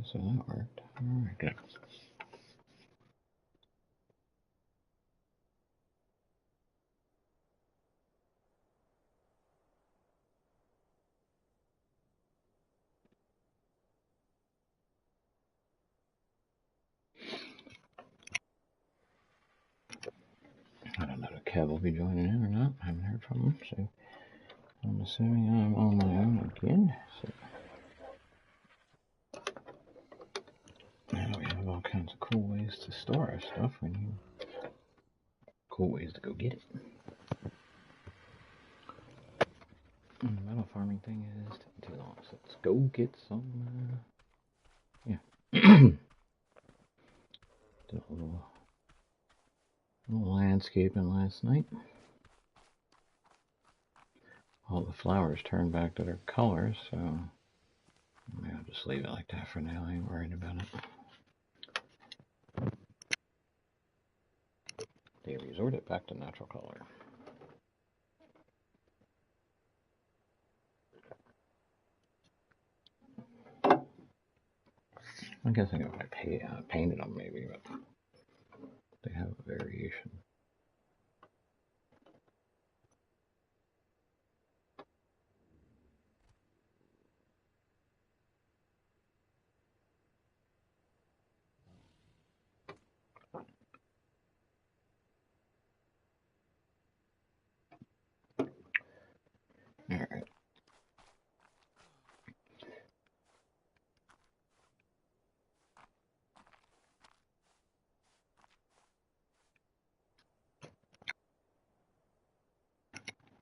So that worked. Alright, good. I don't know if Kev will be joining in or not. I haven't heard from him, so I'm assuming I'm on my own again. So now we have all kinds of cool ways to store our stuff. We need cool ways to go get it. And the metal farming thing is taking too long, so let's go get some. Yeah. Did a little landscaping last night. All the flowers turned back to their colors, so maybe I'll just leave it like that for now. I ain't worried about it. They resorted back to natural color. I guess if I painted them maybe, but they have a variation. Alright.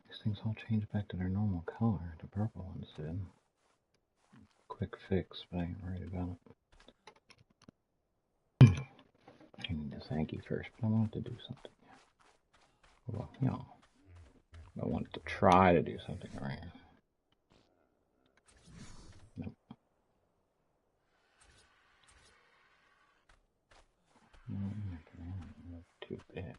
These things all change back to their normal color. The purple ones did. Quick fix, but I ain't worried about it. I need this Anky first, but I wanted to do something. Well, you know, I wanted to try to do something right. Nope. Too bad.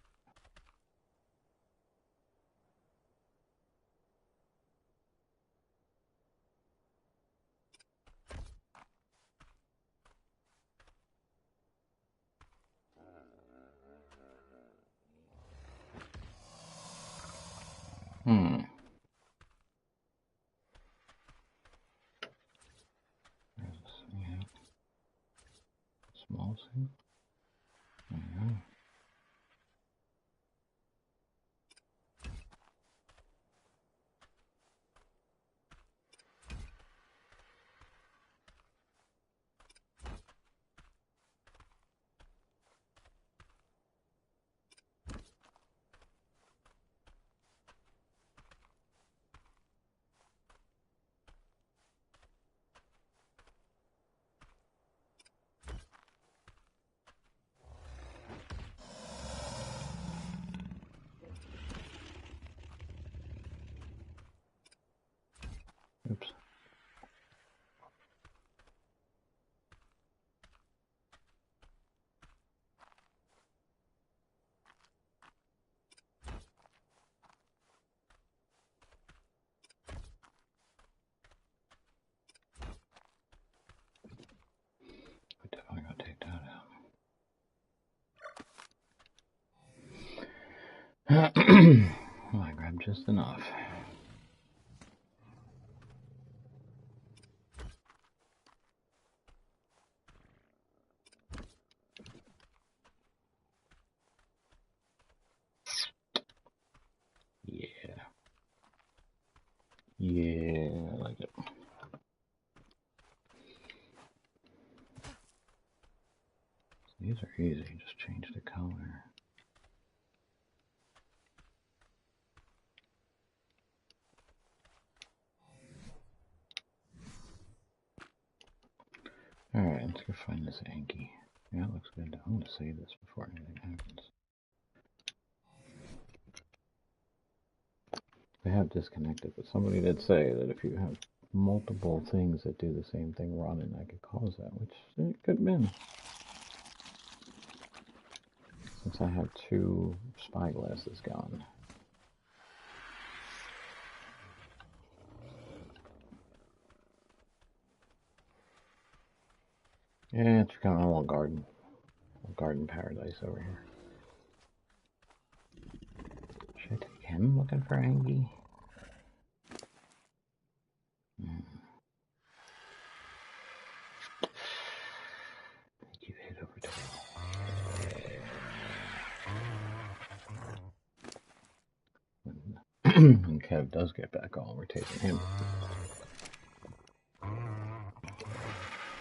There's a small thing. There you go. Oops. I definitely gotta take that out. Well, I grabbed just enough. Yeah, I like it. These are easy, just change the color. Alright, let's go find this Anky. Yeah, it looks good. I'm gonna save this before anything happens. They have disconnected, but somebody did say that if you have multiple things that do the same thing running, that could cause that, which it could have been. Since I have 2 spyglasses gone. Yeah, it's becoming a little garden paradise over here. Should I take him looking for Anky? You head over to when Kev does get back on, we're taking him.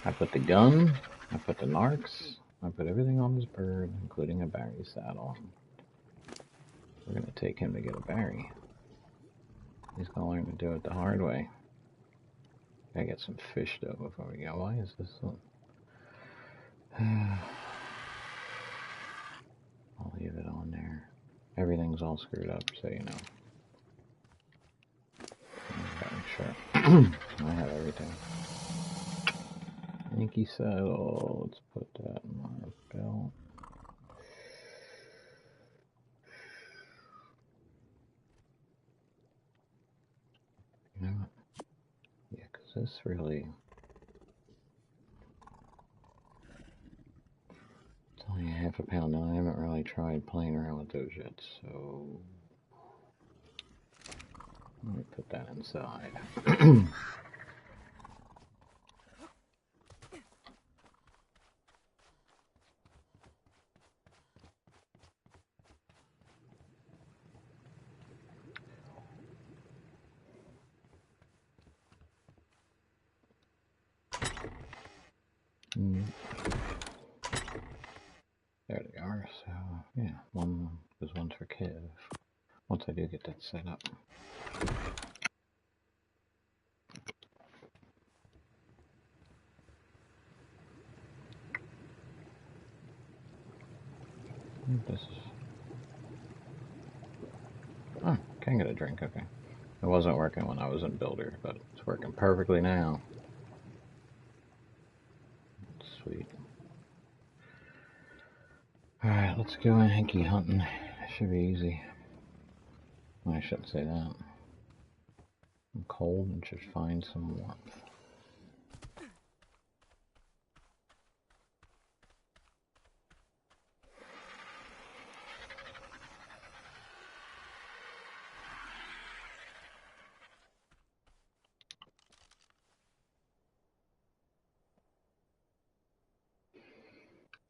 I put the gun, I put the narcs, I put everything on this bird, including a berry saddle. We're going to take him to get a berry. He's going to learn to do it the hard way. Gotta get some fish though before we go. Why is this one? I'll leave it on there. Everything's all screwed up, so you know. Okay, sure. I have everything. Anky saddle. Let's put that in my belt. You know what? Yeah, because this really... It's only a half a pound now. I haven't really tried playing around with those yet, so... Let me put that inside. There they are, so yeah, there's one for Kev. Once I do get that set up. This is... Oh, can get a drink, okay. It wasn't working when I was in Builder, but it's working perfectly now. Sweet. Alright, let's go Anky hunting. It should be easy. Well, I shouldn't say that. I'm cold and should find some warmth.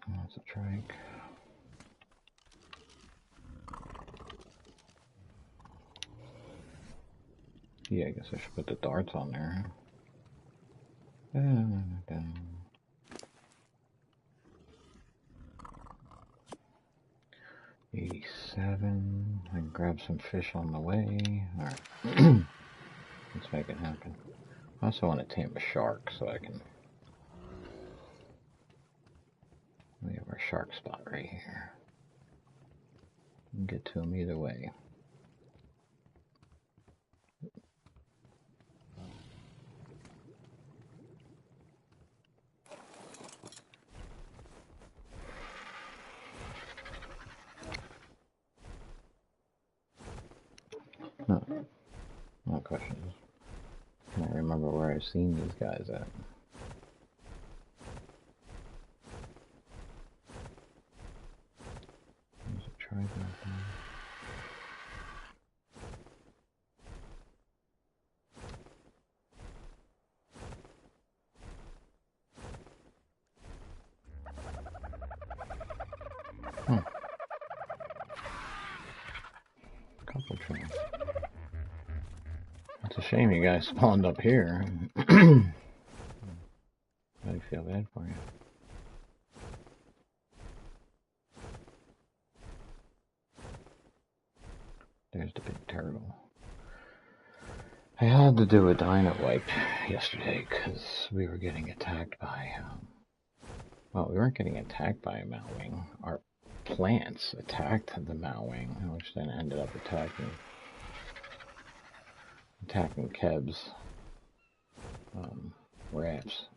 That's a trike. Yeah, I guess I should put the darts on there. 87. I can grab some fish on the way. Alright. Let's make it happen. I also want to tame a shark so I can... We have our shark spot right here. We can get to him either way. No. My question is, can I remember where I've seen these guys at? There's a tribe out there. Couple tribes. It's a shame you guys spawned up here. I feel bad for you. There's the big turtle. I had to do a dino wipe yesterday because we were getting attacked by, well, we weren't getting attacked by a malwing. Our plants attacked the malwing, which then ended up attacking Keb's rafts.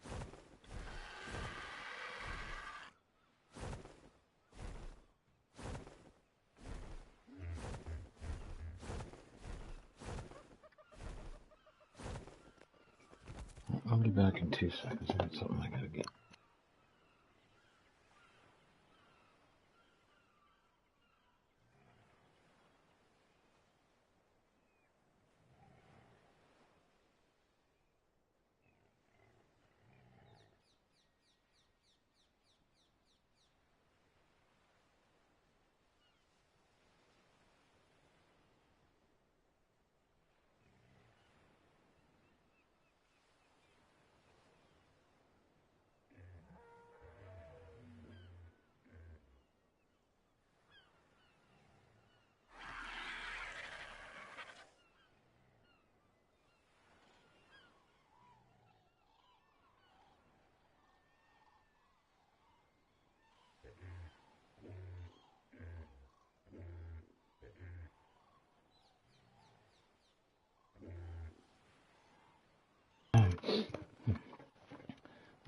I'll be back in 2 seconds. I got something I gotta get.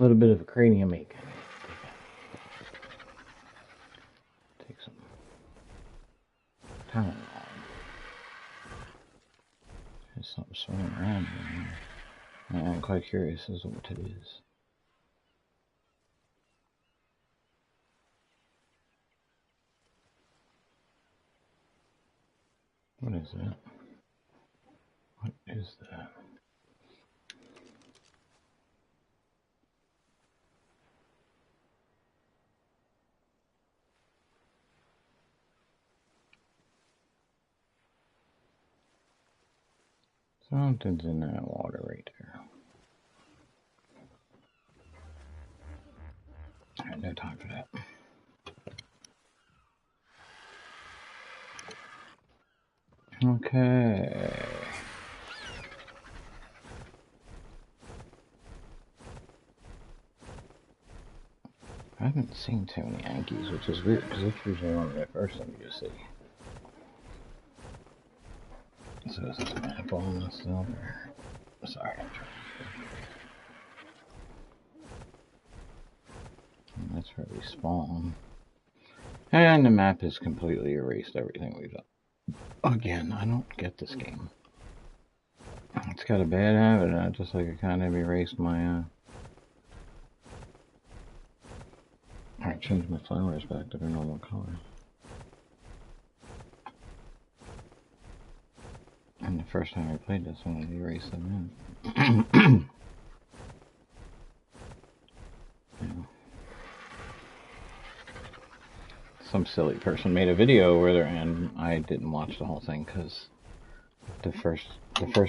A little bit of a cranium ache. Take some Tylenol. There's something swimming around here. I'm quite curious as to what it is. What is that? What is that? Something's in that water right there. I had no time for that. Okay. I haven't seen too many Ankies, which is weird because it's usually one of the first things you see. So is this map on this still? Sorry, I'm trying. And that's where we spawn. And the map has completely erased everything we've done. Again, I don't get this game. It's got a bad habit, just like it kind of erased my, Alright, change my flowers back to their normal color. And the first time I played this one, I erased them in. Yeah. Some silly person made a video where and I didn't watch the whole thing because the first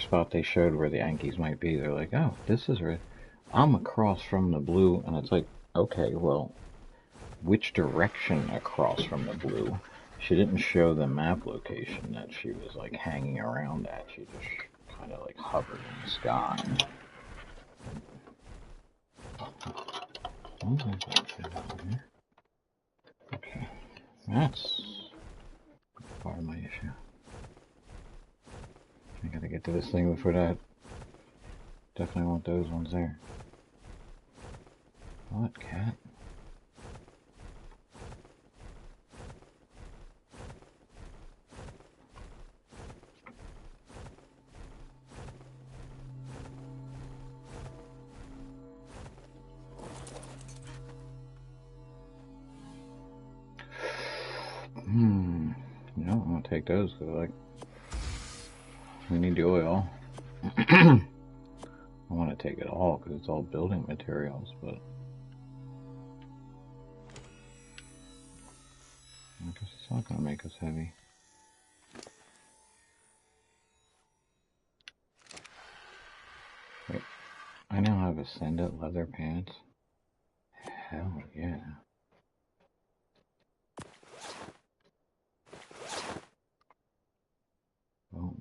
spot they showed where the Ankies might be, they're like, oh, this is where I'm across from the blue, and it's like, okay, well, which direction across from the blue? She didn't show the map location that she was like hanging around at. She just kind of like hovered in the sky. Okay, that's part of my issue. I gotta get to this thing before that. Definitely want those ones there. What, cat? No, I'm gonna take those because like we need the oil. I want to take it all because it's all building materials, but I guess it's not gonna make us heavy. Wait, I now have Ascended leather pants. Hell yeah. Oh,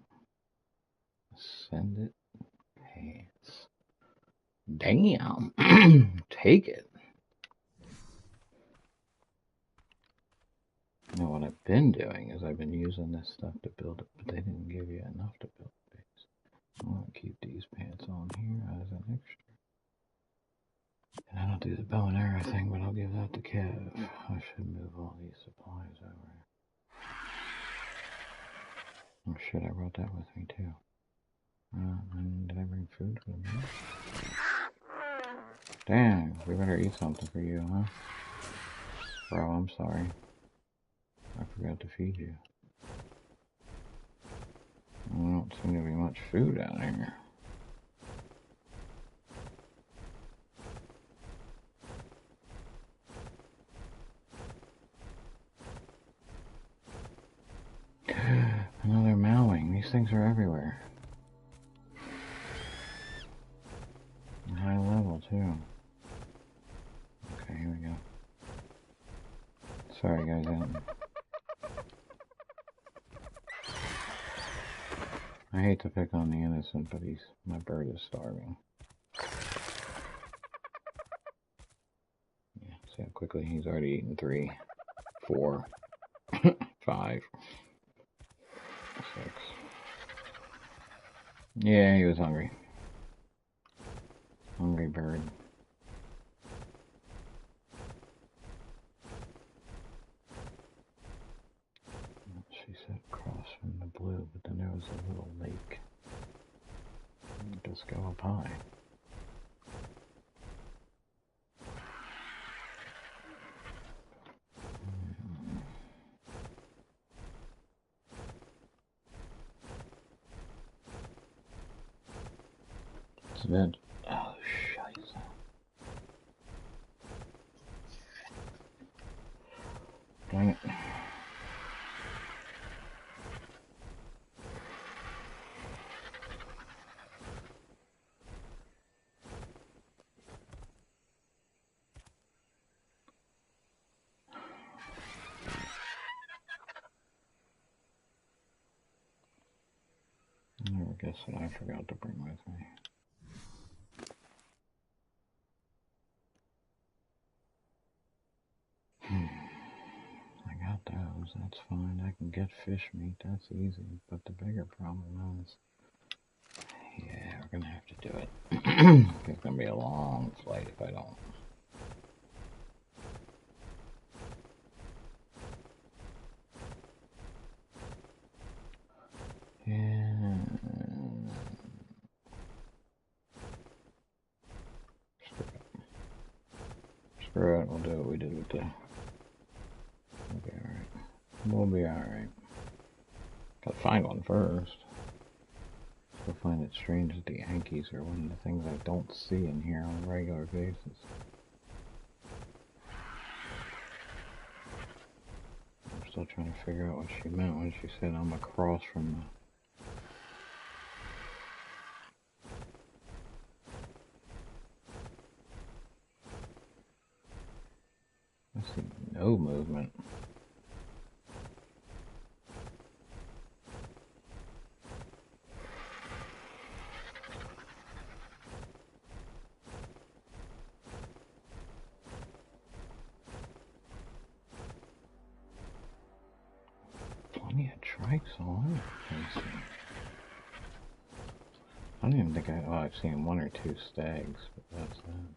Ascended pants. Damn. Take it. You know what I've been doing is I've been using this stuff to build it, but they didn't give you enough to build a base. I'm gonna keep these pants on here as an extra. And I don't do the bow and arrow thing, but I'll give that to Kev. I should move all these supplies over. Oh shit, I brought that with me too. And did I bring food for me? Damn, we better eat something for you, huh? Bro, I'm sorry. I forgot to feed you. There don't seem to be much food out here. Another mowing. These things are everywhere. High level, too. Okay, here we go. Sorry, guys. I hate to pick on the innocent, but my bird is starving. Yeah, see how quickly he's already eaten 3, 4, 5, 6. Yeah, he was hungry. Hungry bird. Let's go up high. It's vent. Oh, scheiße. Dang it. I guess what I forgot to bring with me. I got those, that's fine. I can get fish meat, that's easy. But the bigger problem is, yeah, we're gonna have to do it. It's gonna be a long flight if I don't. Yeah. Screw it, we'll do what we did with the... We'll be alright. We'll be alright. Gotta find one first. Still find it strange that the Ankies are one of the things I don't see in here on a regular basis. I'm still trying to figure out what she meant when she said I'm across from the... I see no movement. Plenty of trikes all over the place. I don't even think I've seen one or two stags, but that's that.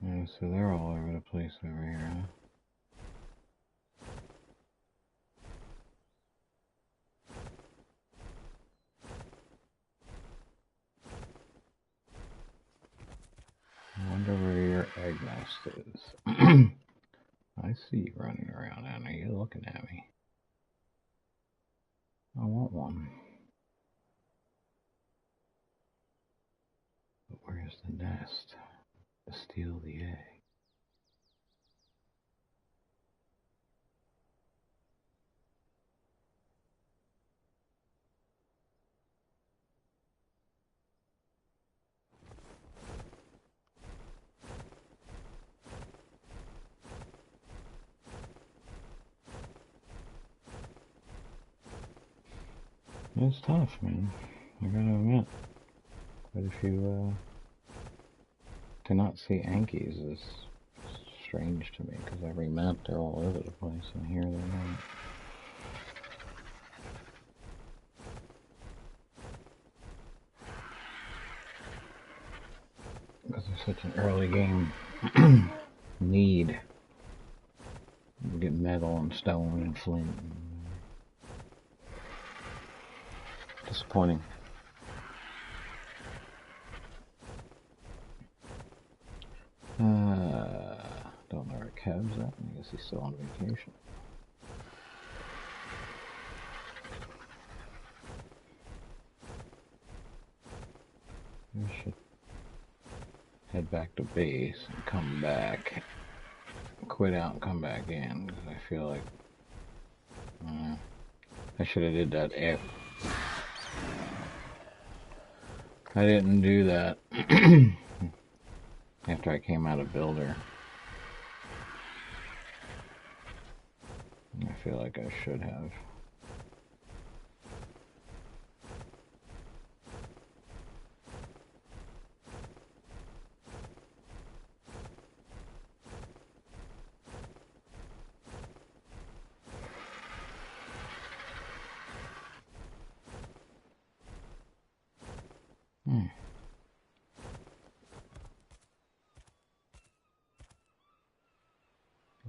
Yeah, so they're all over the place over here, huh? I wonder where your egg nest is. I see you running around, Anna. You're looking at me. I want one. But where's the nest to steal the egg? It's tough, man. I gotta admit. But if you, to not see Ankies is strange to me, because every map they're all over the place, and here they're not. Because they're such an early game need. You get metal and stone and flint. Disappointing. Don't know where Kev's at. I guess he's still on vacation. I should head back to base and come back. Quit out and come back in, because I feel like I should have did that if I didn't do that after I came out of Builder. I feel like I should have.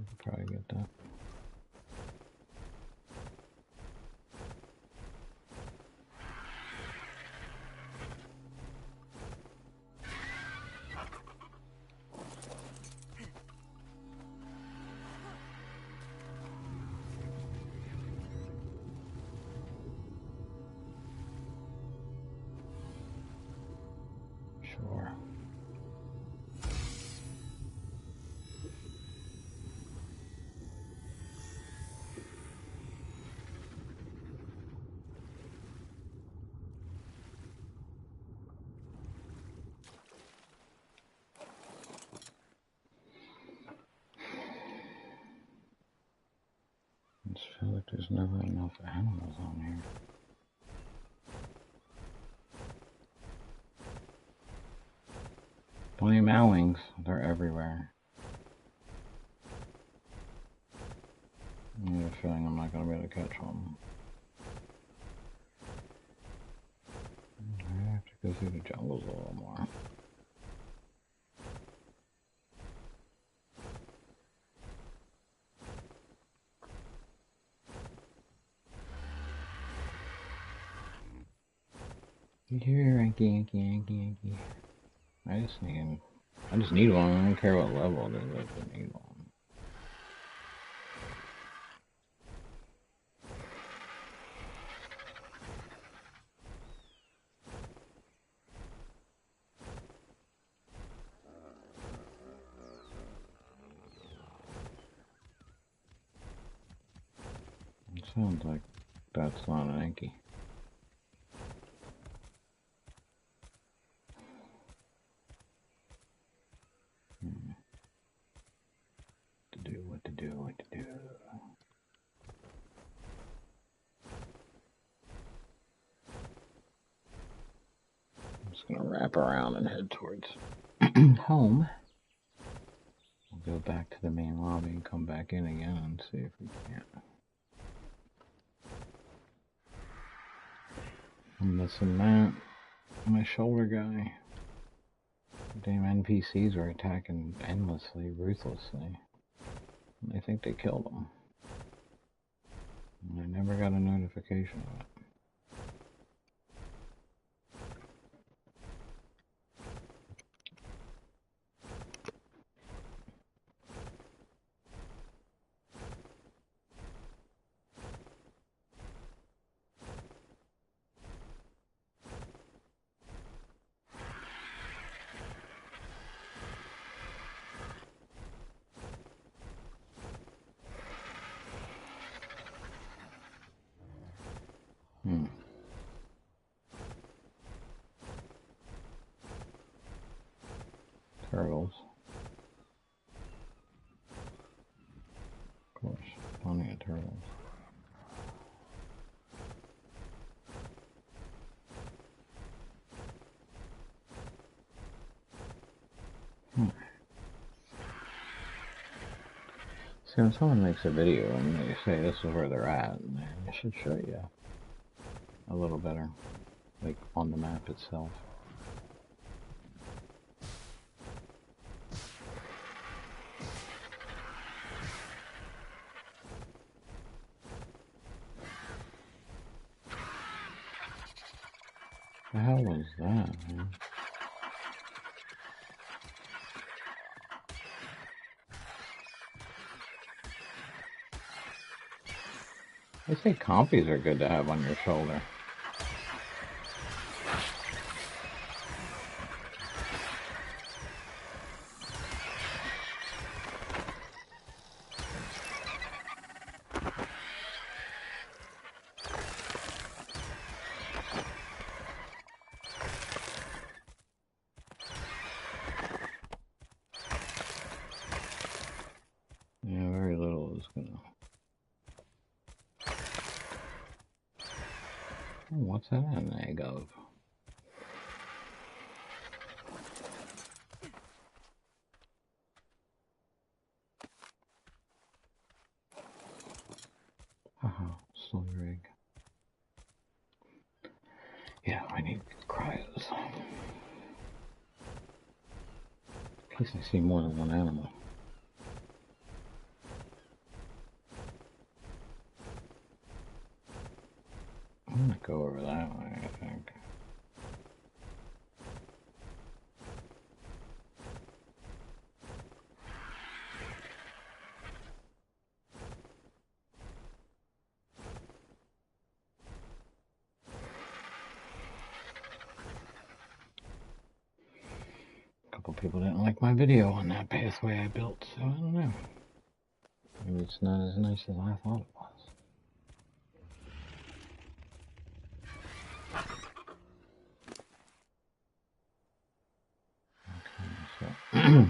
I could probably get that. Sure. I just feel like there's never enough animals on here. Plenty of malwings. They're everywhere. I have a feeling I'm not going to be able to catch one. I have to go through the jungles a little more. Here, Anky. I just need one. I don't care what level it is. I just need one. It sounds like that's not an Anky. What to do. I'm just gonna wrap around and head towards home. We'll go back to the main lobby and come back in again and see if we can. I'm missing that. My shoulder guy. Damn NPCs are attacking endlessly, ruthlessly. And they think they killed him. And I never got a notification of it. Turtles. Of course, plenty of turtles. See, when someone makes a video and they say this is where they're at, they should show you a little better, like on the map itself. The hell was that, man? They say compies are good to have on your shoulder. Yeah, very little is gonna... Oh, what's that an egg of? Haha, silver egg. Yeah, I need cryos. In case I see more than one animal. I'm gonna go over that way, I think. couple people didn't like my video on that pathway I built, so I don't know. Maybe it's not as nice as I thought it was.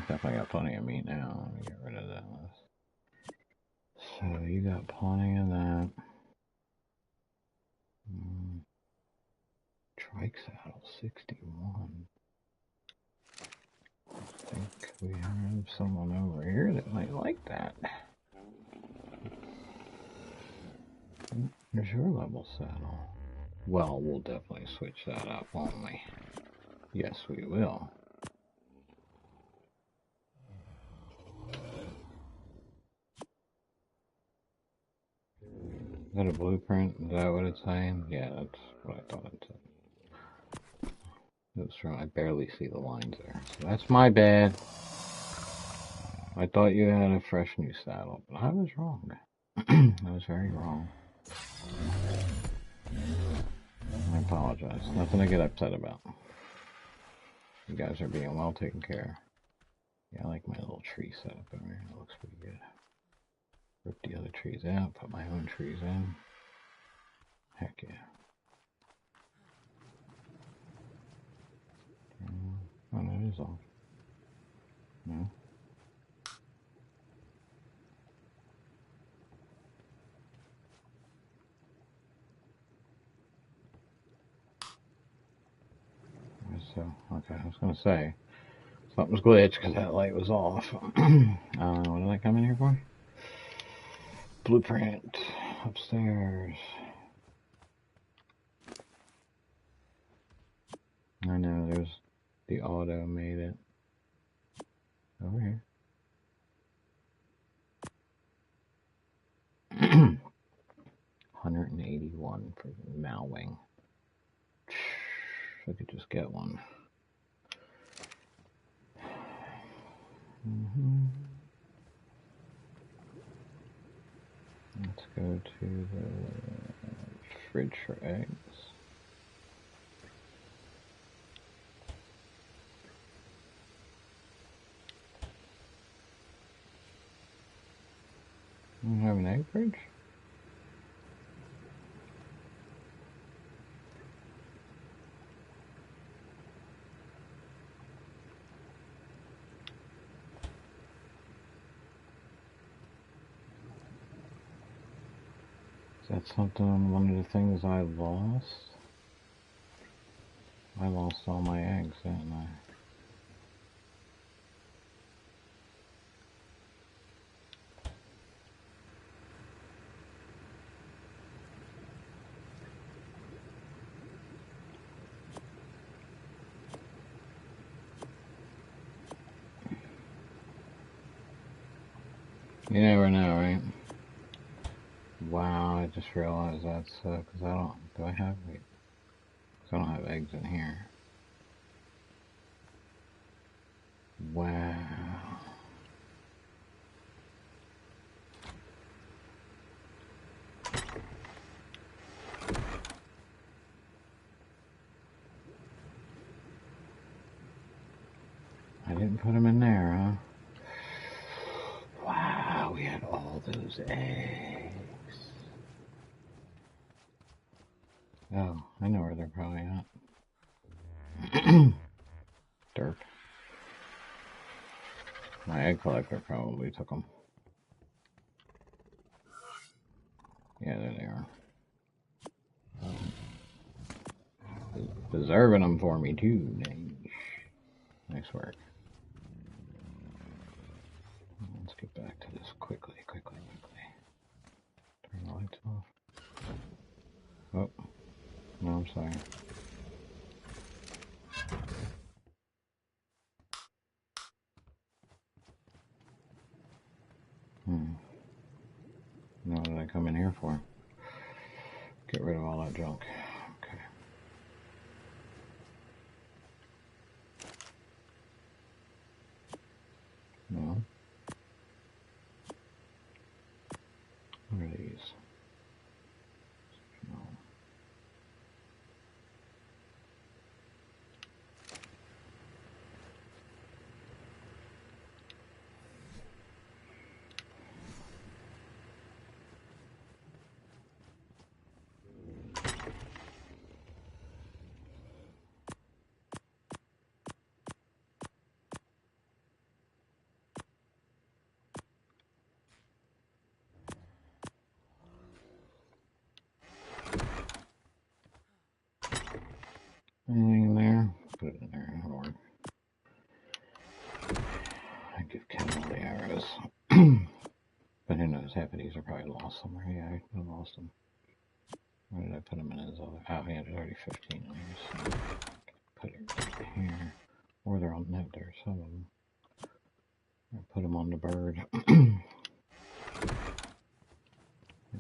Definitely got plenty of meat now. Let me get rid of that. So you got plenty of that. Trike saddle 61. I think we have someone over here that might like that. Here's your level saddle. Well, we'll definitely switch that up, won't we? Yes, we will. Is that a blueprint? Is that what it's saying? Yeah, that's what I thought it said. It was wrong. I barely see the lines there. So that's my bad. I thought you had a fresh new saddle, but I was wrong. I was very wrong. I apologize. Nothing to get upset about. You guys are being well taken care of. Yeah, I like my little tree setup over here. It looks pretty good. Rip the other trees out, put my own trees in. Heck yeah. Oh, no, it is off. No. So, okay, I was going to say, something's glitched because that light was off. What did I come in here for? Blueprint. Upstairs. I know, there's the auto made it. Over here. 181 for Malwing. I could just get one. Let's go to the fridge for eggs. You have an egg fridge? Is that something, one of the things I lost? I lost all my eggs, didn't I? You never know, right? Wow, I just realized that's, because I don't, do I have, wait, because I don't have eggs in here. Wow. I didn't put them in there, huh? Wow, we had all those eggs. Oh, I know where they're probably at. Derp. My egg collector probably took them. Yeah, there they are. Deserving them for me too. Nice work. Let's get back to this quickly. Turn the lights off. Oh, no, I'm sorry. Now what did I come in here for? Get rid of all that junk. Okay. No. What are these? No. But who knows, half of these are probably lost somewhere. Yeah, I lost them. Where did I put them in his other? Oh, yeah, there's already 15 in here, so put it here. Or they're on, no, there's some of them. I'll put them on the bird.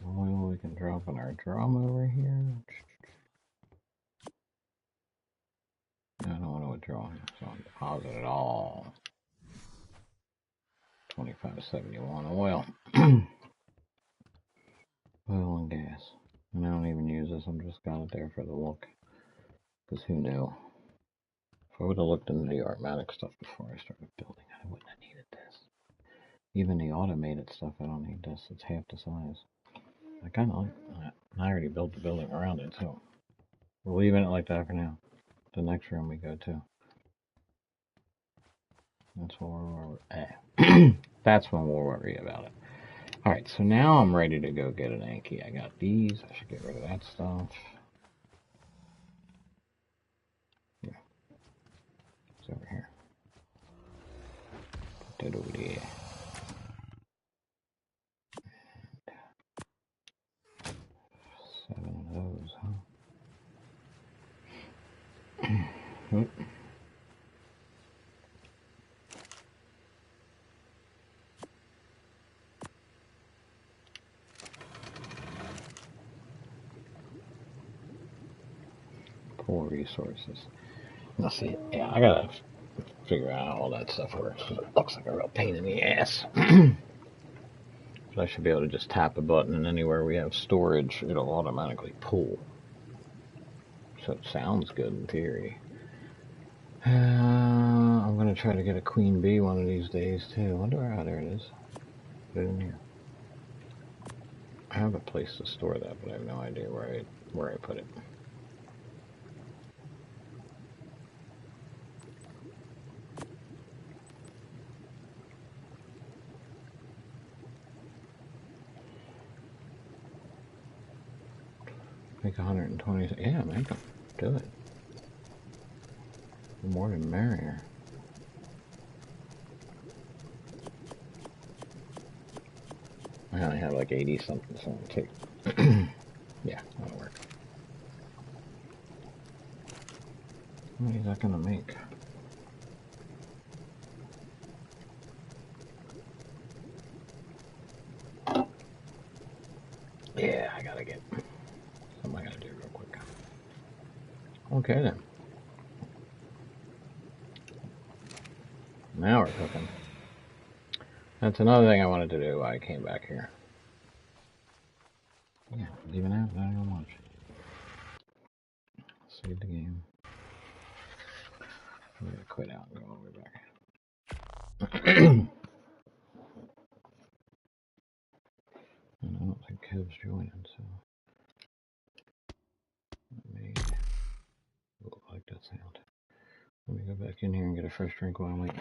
Oil we can drop in our drum over here. I don't want to withdraw it, so I'll deposit it all. 2571 oil. Oil and gas. And I don't even use this, I'm just got it there for the look. Because who knew? If I would have looked into the automatic stuff before I started building, I wouldn't have needed this. Even the automated stuff, I don't need this. It's half the size. I kind of like that. I already built the building around it, so we're leaving it like that for now. The next room we go to. That's where we're that's when we'll worry about it. Alright, so now I'm ready to go get an Anky. I got these. I should get rid of that stuff. Yeah. It's over here. Put that over there. Seven of those, huh? Oop. Poor resources. Let's see. Yeah, I gotta figure out how all that stuff works. It looks like a real pain in the ass. But I should be able to just tap a button, and anywhere we have storage, it'll automatically pull. So it sounds good in theory. I'm gonna try to get a queen bee one of these days too. I wonder how there it is. Put it in here. I have a place to store that, but I have no idea where I put it. Make 120. Yeah, make them. Do it. The more the merrier. I only have like 80 something, so I'll take. Yeah, that'll work. What is that gonna make? Yeah, I gotta get something I gotta do real quick. Okay then. Now we're cooking. That's another thing I wanted to do while I came back here. Yeah, even out, not even much. Save the game. I'm gonna quit out and go all the way back. And I don't think Kev's joining, so I may like that sound. Let me go back in here and get a fresh drink while I'm waiting.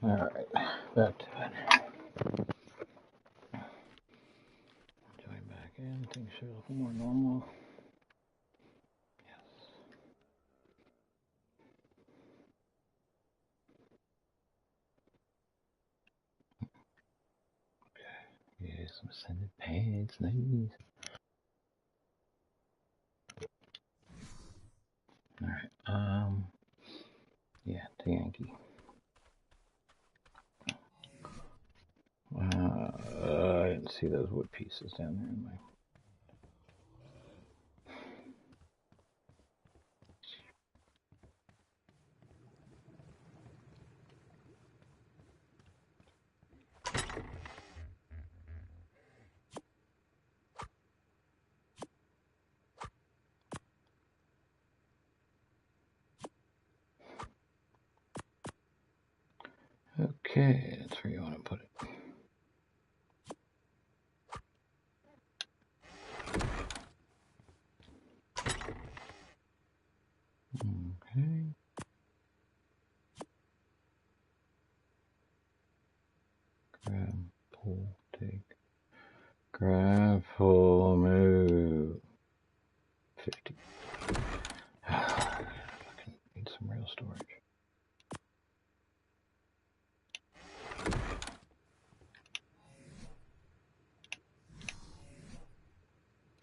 Alright, back to it. Join back in, things should look more normal. some Ascended pads, nice. Alright, yeah, to Anky. I didn't see those wood pieces down there in my... Okay, that's where you want to put it. Okay. Grab, pull, take. Grab, pull, move. 50. Fucking need some real storage.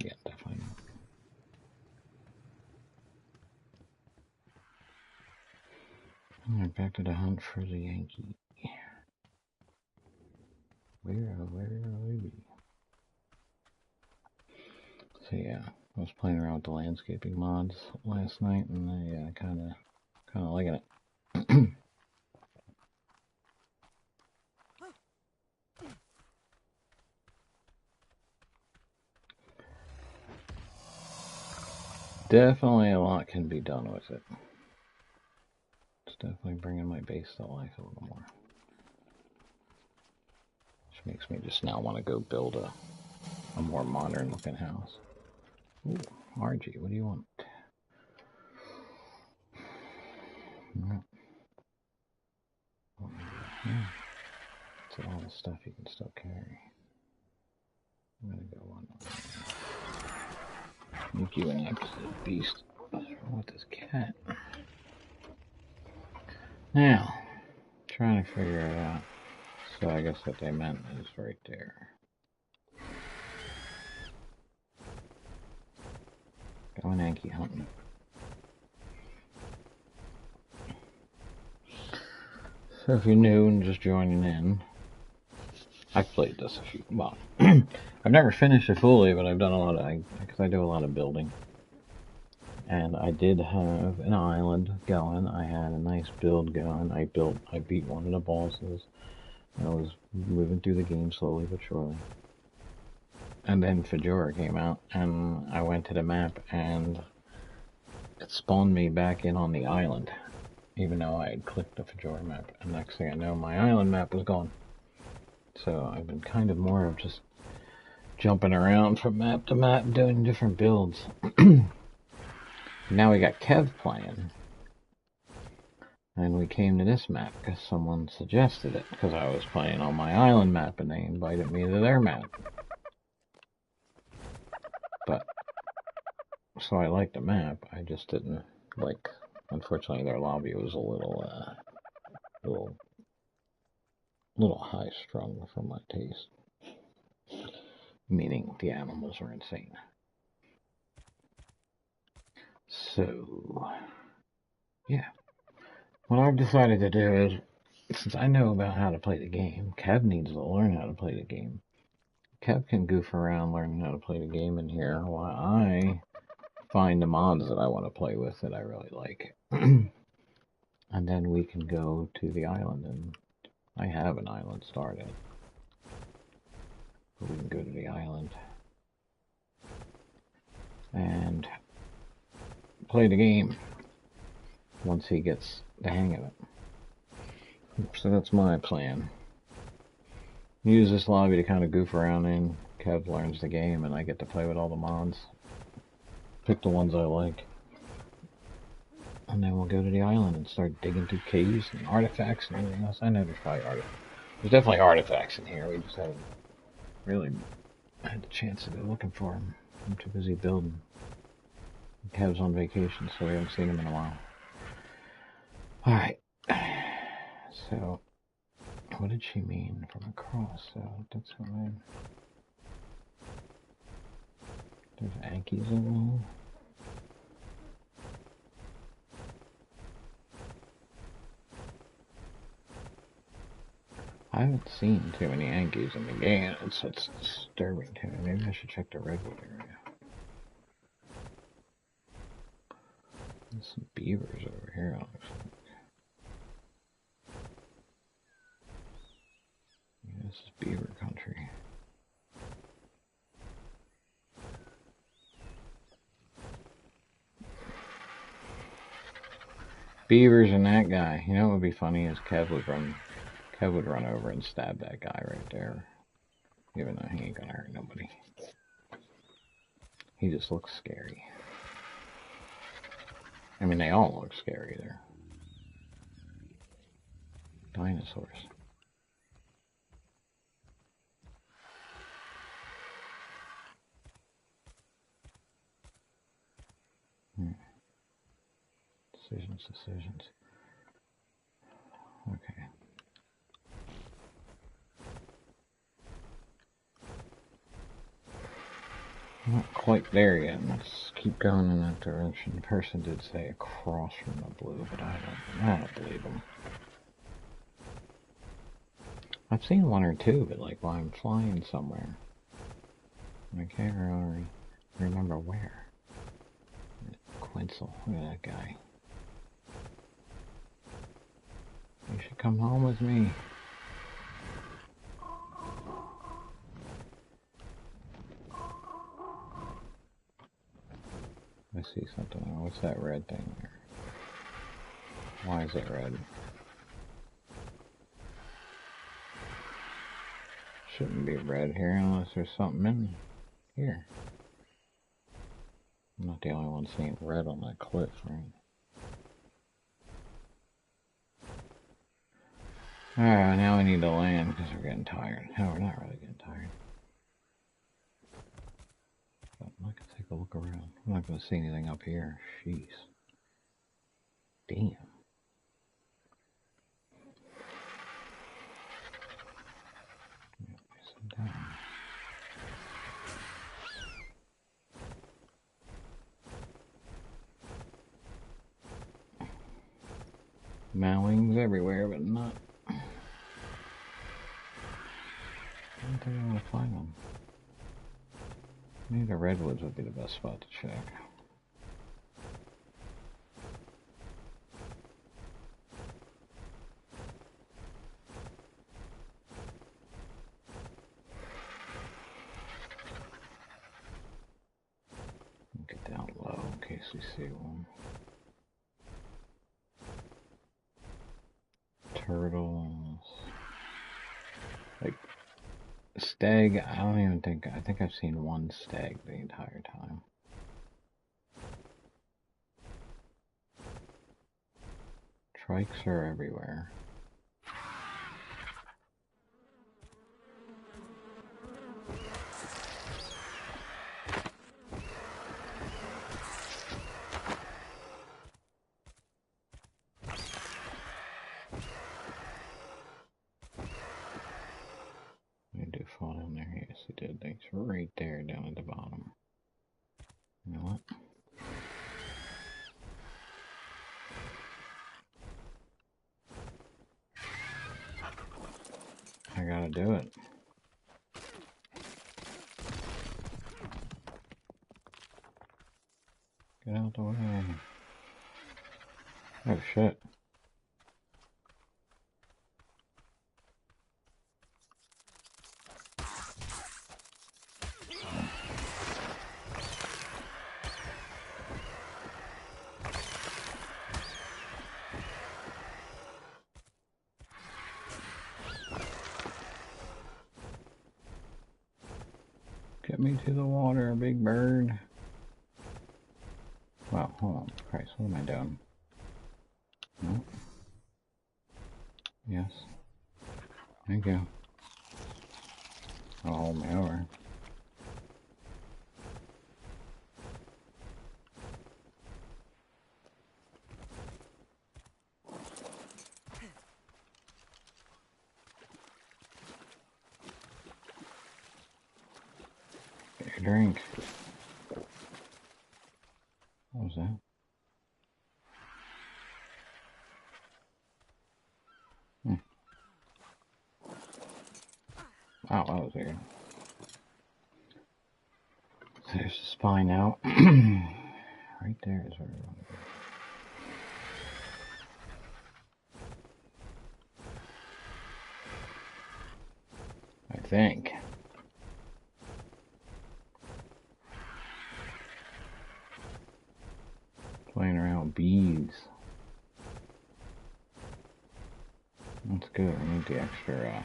Yeah, definitely not. Alright, back to the hunt for the Anky. Where are we? So yeah, I was playing around with the landscaping mods last night, and I kind of liking it. Definitely a lot can be done with it. It's definitely bringing my base to life a little more. Which makes me just now want to go build a more modern looking house. Ooh, RG, what do you want? That's all the stuff you can still carry. I'm gonna go on. Make you an absolute beast. What's wrong with this cat? Now, trying to figure it out. So I guess what they meant is right there. Going Anky hunting. So if you're new and just joining in, I've played this a few, well, I've never finished it fully, but I've done a lot of, because I do a lot of building. And I did have an island going. I had a nice build going. I beat one of the bosses. I was moving through the game slowly but surely. And then Fedora came out, and I went to the map, and it spawned me back in on the island, even though I had clicked the Fedora map. And next thing I know, my island map was gone. So I've been kind of more of just jumping around from map to map, doing different builds. Now we got Kev playing. And we came to this map because someone suggested it, because I was playing on my island map and they invited me to their map. But, so I liked the map, I just didn't like, unfortunately their lobby was a little high strung for my taste. Meaning the animals were insane. So, yeah. What I've decided to do is, since I know about how to play the game, Kev needs to learn how to play the game. Kev can goof around learning how to play the game in here while I find the mods that I want to play with that I really like. And then we can go to the island, and I have an island started. But we can go to the island and play the game once he gets the hang of it. So that's my plan. Use this lobby to kind of goof around in. Kev learns the game, and I get to play with all the mods. Pick the ones I like. And then we'll go to the island and start digging through caves and artifacts and everything else. I know there's probably there's definitely artifacts in here. We just haven't really had the chance to go looking for them. I'm too busy building. Kev's on vacation, so we haven't seen him in a while. Alright. So, what did she mean from across? So, that's what There's Anky's in there. I haven't seen too many Anky's in the game. It's disturbing to me. Maybe I should check the redwood area. There's some beavers over here, it looks like. Yeah, this is beaver country. Beavers and that guy. You know what would be funny is Kev would run over and stab that guy right there. Even though he ain't gonna hurt nobody. He just looks scary. I mean, they all look scary there. Dinosaurs. Decisions. Okay. Not quite there yet. Let's keep going in that direction. The person did say across from the blue, but I don't believe him. I've seen one or two, but like while I'm flying somewhere. I can't really remember where. Quinzel, look at that guy. You should come home with me. I see something. What's that red thing there? Why is it red? Shouldn't be red here unless there's something in here. I'm not the only one seeing red on that cliff, right? Alright, now we need to land because we're getting tired. No, we're not really getting tired. But I'm not going to take a look around. I'm not going to see anything up here. Jeez. Damn. Down. Mowings everywhere, but not. I don't think I'm going to find them. Maybe the redwoods would be the best spot to check. Get down low in case we see one. Turtles. Like, stag, I think I've seen one stag the entire time. Trikes are everywhere. Fall down there. Yes, it did. Thanks. Right there down at the bottom. You know what? I gotta do it. Get out the way. Oh shit. Get me to the water, big bird. Wow, hold on. Christ, what am I doing? No. Yes. Thank you. I'll hold me over. Get your drink. Oh, that was weird. There's the spine out. Right there is where we want to go. I think. Playing around with beads. That's good. I need the extra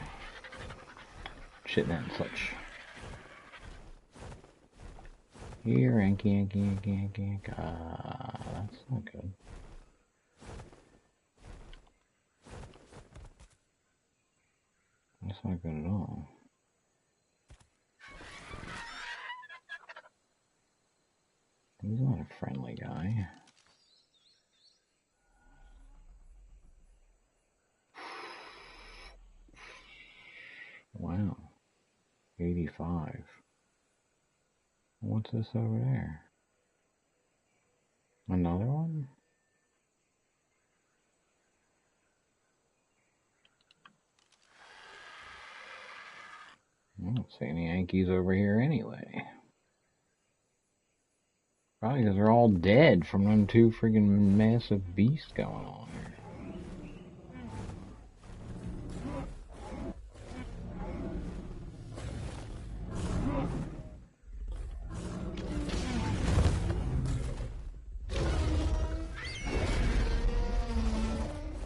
shit and such. Here, Anky. That's not good. That's not good at all. He's not a friendly guy. Wow. 85. What's this over there? Another one? I don't see any Yankees over here anyway. Probably because they're all dead from them two freaking massive beasts going on here.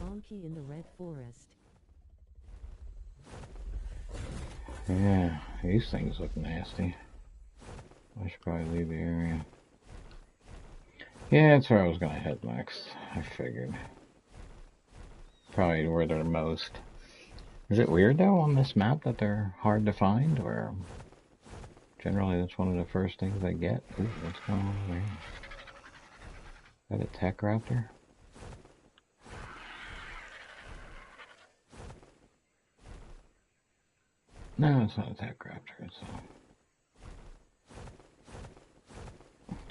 Anky in the Red Forest. Yeah, these things look nasty. I should probably leave the area. Yeah, that's where I was gonna head next. I figured. Probably where they're most. Is it weird though on this map that they're hard to find, or generally that's one of the first things I get? Ooh, what's going on over here? Is that a tech raptor? No, it's not a tech raptor.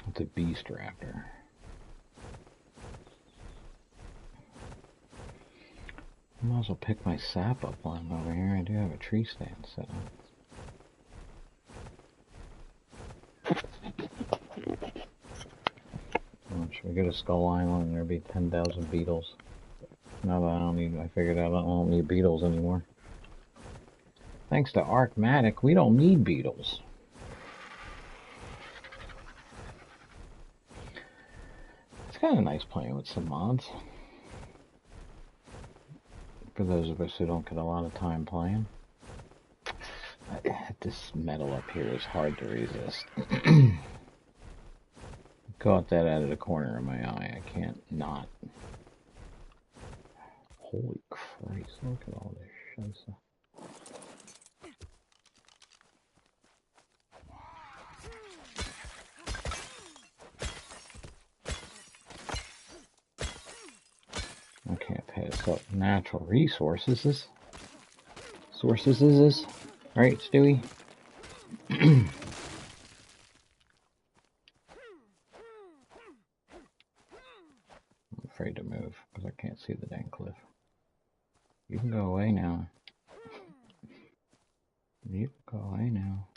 It's a beast raptor. I might as well pick my sap up line over here. I do have a tree stand set up. Well, should we go to Skull Island and there'll be 10,000 beetles? Now that I figured out I don't need beetles anymore. Thanks to Arkmatic, we don't need beetles. It's kind of nice playing with some mods. For those of us who don't get a lot of time playing. This metal up here is hard to resist. Caught that out of the corner of my eye. I can't not. Holy Christ, look at all this shit. I can't pass up natural resources. Sources is this? Right, Stewie? I'm afraid to move because I can't see the dang cliff. You can go away now. You can go away now.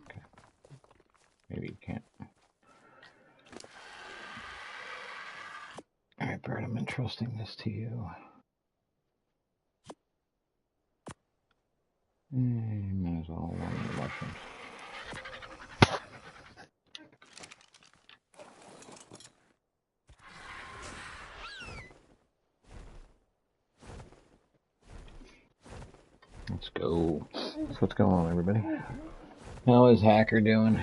Okay. Maybe you can't. Alright, Bird, I'm entrusting this to you. Might as well warm the mushrooms. Let's go. So what's going on, everybody? How is Hacker doing?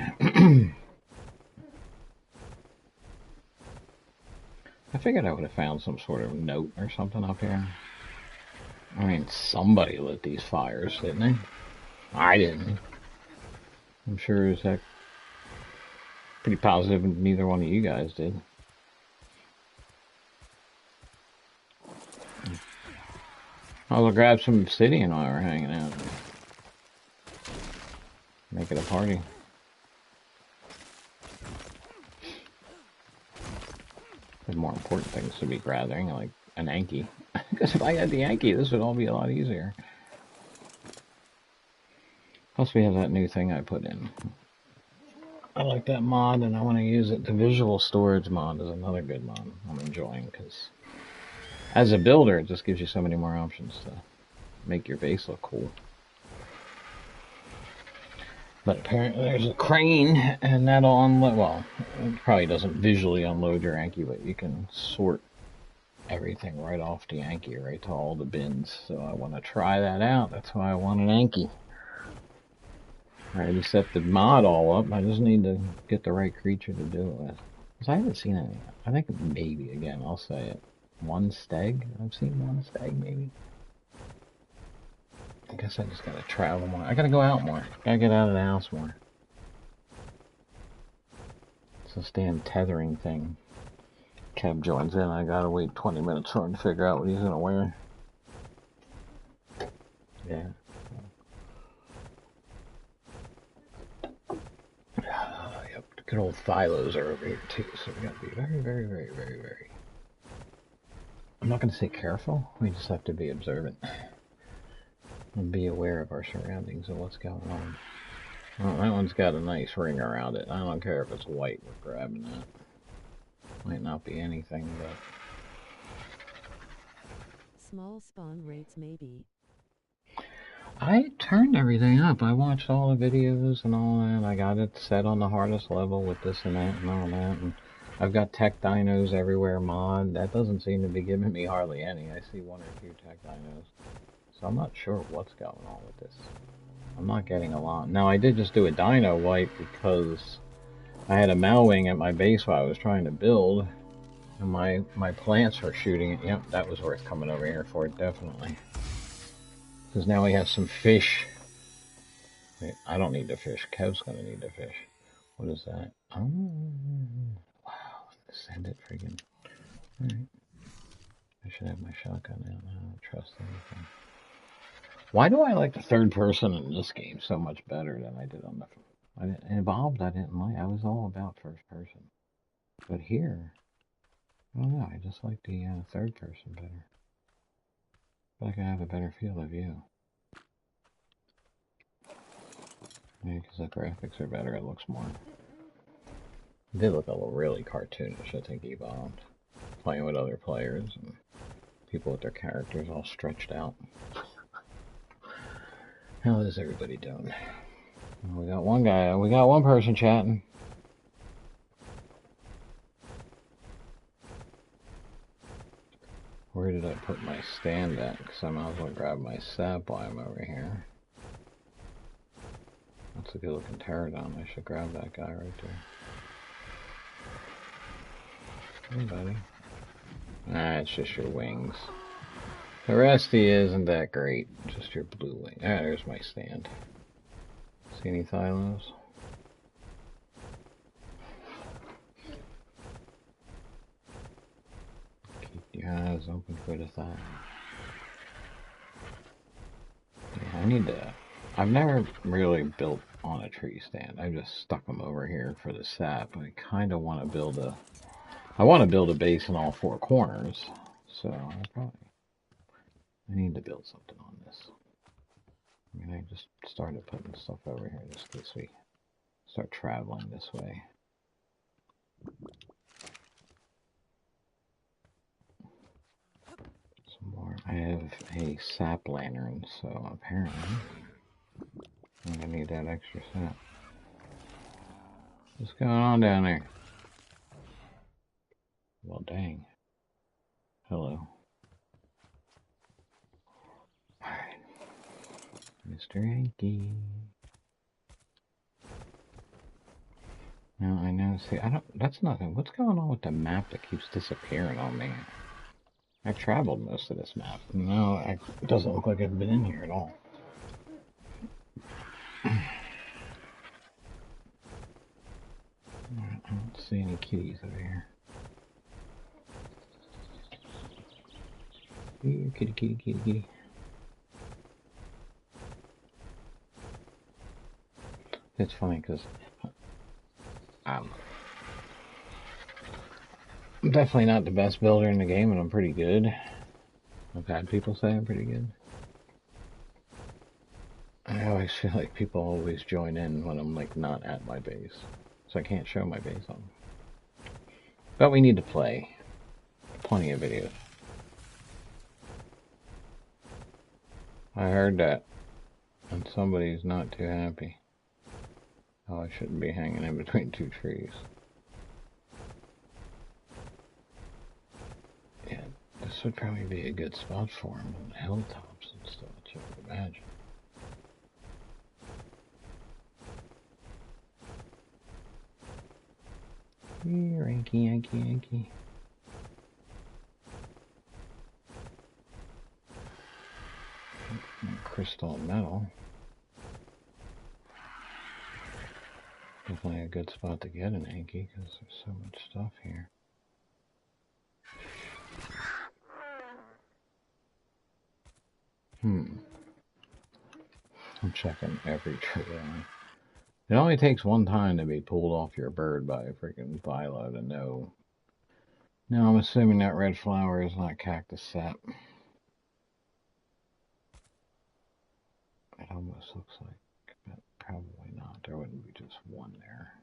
I figured I would have found some sort of note or something up here. I mean, somebody lit these fires, didn't they? I didn't. I'm sure it was heck pretty positive neither one of you guys did. I'll grab some obsidian while we're hanging out. Make it a party. There's more important things to be gathering, like an Anky. Because if I got the Anky, this would all be a lot easier. Plus we have that new thing I put in. I like that mod and I want to use it. The visual storage mod is another good mod I'm enjoying because as a builder it just gives you so many more options to make your base look cool. But apparently there's a crane and that'll unload, well, it probably doesn't visually unload your Anky, but you can sort everything right off the Anky, right to all the bins. So I want to try that out. That's why I want an Anky. I already set the mod all up. I just need to get the right creature to do it with. Because I haven't seen any. I think maybe, again, I'll say it. One stag? I've seen one stag, maybe. I guess I just gotta travel more. I gotta go out more. Gotta get out of the house more. It's this damn tethering thing. Kev joins in. I gotta wait 20 minutes for him to figure out what he's gonna wear. Yeah. Yep. Good old Phylos are over here too, so we gotta be very, very, very, very, very. I'm not gonna say careful. We just have to be observant and be aware of our surroundings and what's going on. Well, that one's got a nice ring around it. I don't care if it's white. We're grabbing that. Might not be anything, but Small spawn rates maybe. I turned everything up. I watched all the videos and all that. I got it set on the hardest level with this and that and all that. And I've got tech dinos everywhere mod. That doesn't seem to be giving me hardly any. I see one or two tech dinos. So I'm not sure what's going on with this. I'm not getting a lot. Now I did just do a dino wipe because I had a Malwing at my base while I was trying to build. And my plants were shooting it. Yep, that was worth coming over here for, definitely. Because now we have some fish. Wait, I don't need the fish. Kev's gonna need the fish. What is that? Oh, wow. Send it friggin'. Alright. I should have my shotgun out now. I don't trust anything. Why do I like the third person in this game so much better than I did on the... Evolved, I didn't like. I was all about first person. But here... I don't know, I just like the third person better. I feel like I have a better field of view. Maybe because the graphics are better, it looks more... It did look a little really cartoonish, I think, Evolved. Playing with other players and people with their characters all stretched out. How is everybody doing? Well, we got one guy, we got one person chatting. Where did I put my stand at? Because I might as well grab my sap while I'm over here. That's a good looking pterodon. I should grab that guy right there. Hey, buddy. Ah, it's just your wings. The rest isn't that great. Just your blue wing. Ah, there's my stand. See any Thylos? Keep your eyes open for the Thylos. Yeah, I need to... I've never really built on a tree stand. I just stuck them over here for the sap. I kind of want to build a... I want to build a base in all four corners. So I need to build something on this. I mean, I just started putting stuff over here just in case we start traveling this way. Some more. I have a sap lantern, so apparently I'm gonna need that extra sap. What's going on down there? Well, dang. Hello. Alright. Mr. Anky. Now, I know, see, that's nothing. What's going on with the map that keeps disappearing on me? I've traveled most of this map. No, it doesn't look like I've been in here at all. I don't see any kitties over here. Here, kitty, kitty, kitty, kitty. It's funny because I'm definitely not the best builder in the game, and I'm pretty good. I've had people say I'm pretty good. I always feel like people always join in when I'm like not at my base. So I can't show my base on. But we need to play. Plenty of videos. I heard that. And somebody's not too happy. Oh, I shouldn't be hanging in between two trees. Yeah, this would probably be a good spot for him on the hilltops and stuff, I would imagine. Here, Anky. Crystal and metal. Definitely a good spot to get an Anky because there's so much stuff here. I'm checking every tree line. It only takes one time to be pulled off your bird by a freaking philo to know. Now I'm assuming that red flower is not cactus sap. It almost looks like, but probably not. There wouldn't be just one there.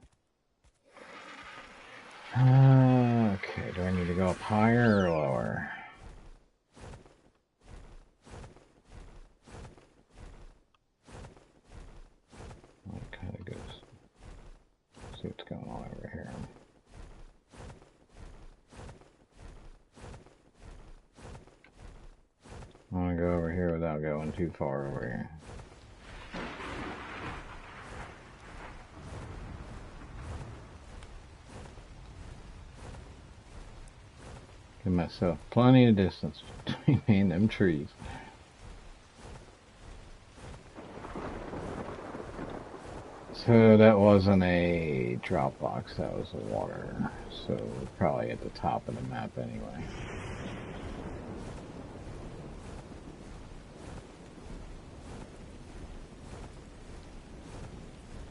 Okay, do I need to go up higher or lower? That kind of goes. See what's going on over here. I want to go over here without going too far over here. Give myself plenty of distance between me and them trees. So that wasn't a drop box, that was a water. So probably at the top of the map anyway.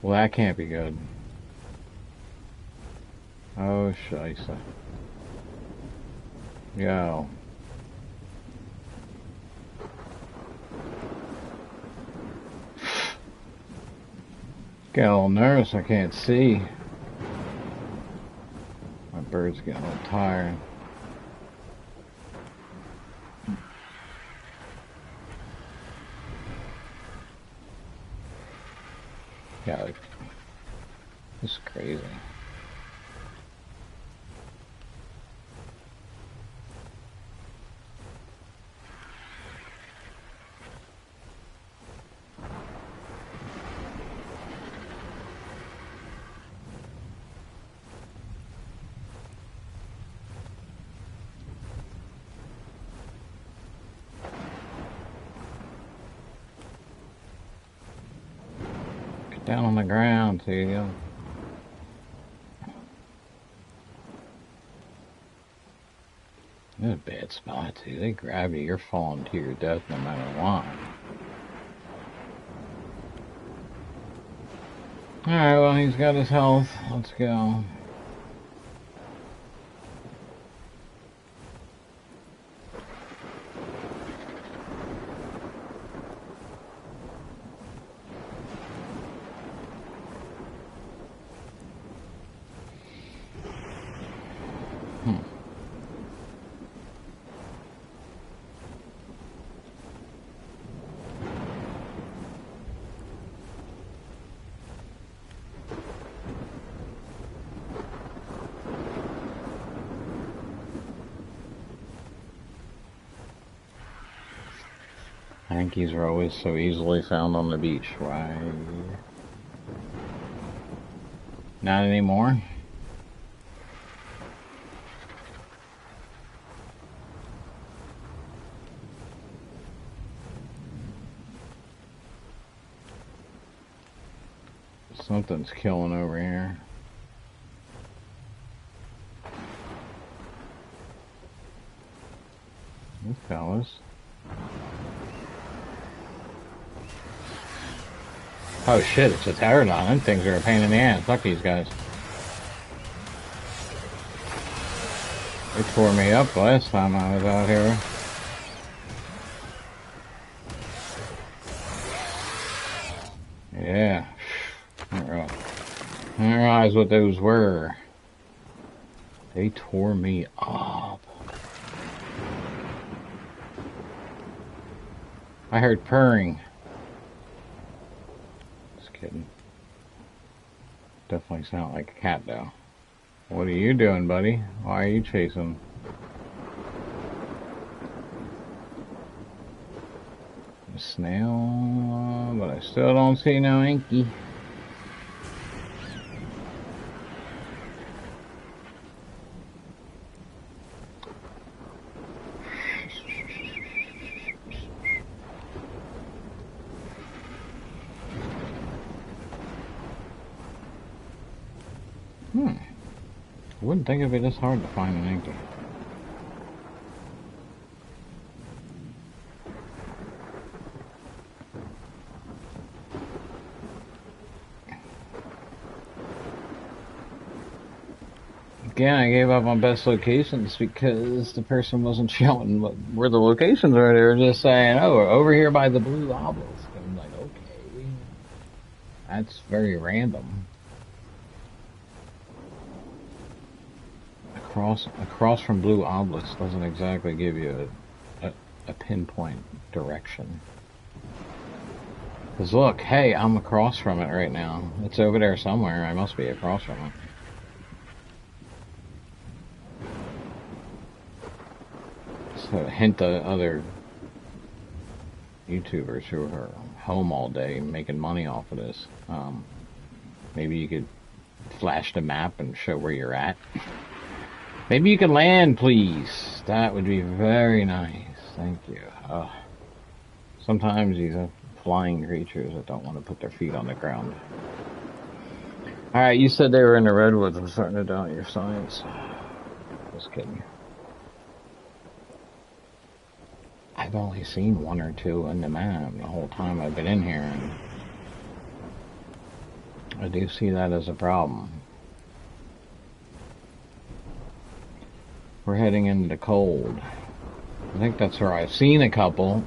Well, that can't be good. Oh, scheisse. Go. Get a little nervous, I can't see. My bird's getting a little tired. Yeah, like, this is crazy. Down on the ground, so you go. This is a bad spot, too. They grab you, you're falling to your death no matter what. Alright, well, he's got his health. Let's go. Ankies are always so easily found on the beach. Why? Not anymore? Something's killing over here. These fellas. Oh shit, it's a pterodon. Them things are a pain in the ass. Fuck these guys. They tore me up last time I was out here. Yeah. I didn't realize what those were. They tore me up. I heard purring. Just kidding. Definitely sound like a cat though. What are you doing, buddy? Why are you chasing? A snail, but I still don't see no Anky. I wouldn't think it'd be this hard to find an Anky. Again, I gave up on best locations because the person wasn't showing where the locations were. They were just saying, oh, we're over here by the blue obelisk. And I'm like, okay. That's very random. Across from blue obelisk doesn't exactly give you a pinpoint direction. Because look, hey, I'm across from it right now. It's over there somewhere. I must be across from it. So hint to other YouTubers who are home all day making money off of this. Maybe you could flash the map and show where you're at. Maybe you can land, please. That would be very nice. Thank you. Sometimes these are flying creatures that don't want to put their feet on the ground. Alright, you said they were in the redwoods. I'm starting to doubt your science. Just kidding. I've only seen one or two in the map the whole time I've been in here, and I do see that as a problem. We're heading into the cold. I think that's where I've seen a couple.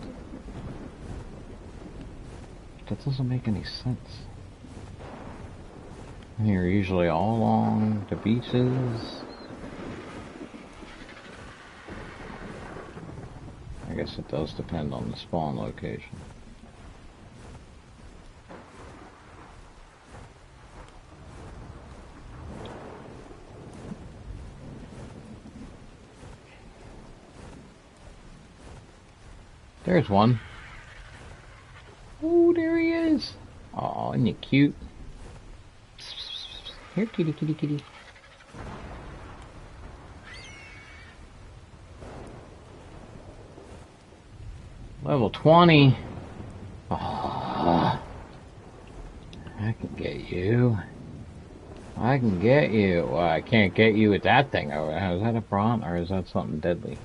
That doesn't make any sense. You're usually all along the beaches. I guess it does depend on the spawn location. There's one. Oh, there he is. Aw, isn't he cute? Here, kitty, kitty, kitty. Level 20. Oh, I can get you. I can get you. Well, I can't get you with that thing over there. Is that a prawn or is that something deadly?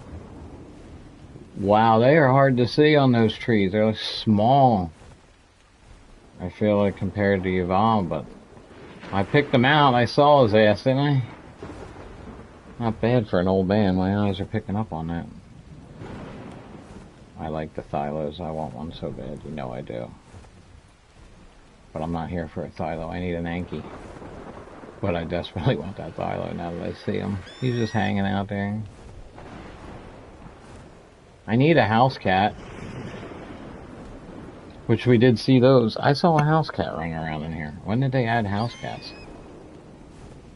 Wow, they are hard to see on those trees. They're like small. I feel like compared to Yvonne, but I picked them out. I saw his ass, didn't I? Not bad for an old man. My eyes are picking up on that. I like the Thylos. I want one so bad. You know I do. But I'm not here for a Thylo. I need an Anky. But I desperately want that Thylo now that I see him. He's just hanging out there. I need a house cat. Which we did see those. I saw a house cat running around in here. When did they add house cats?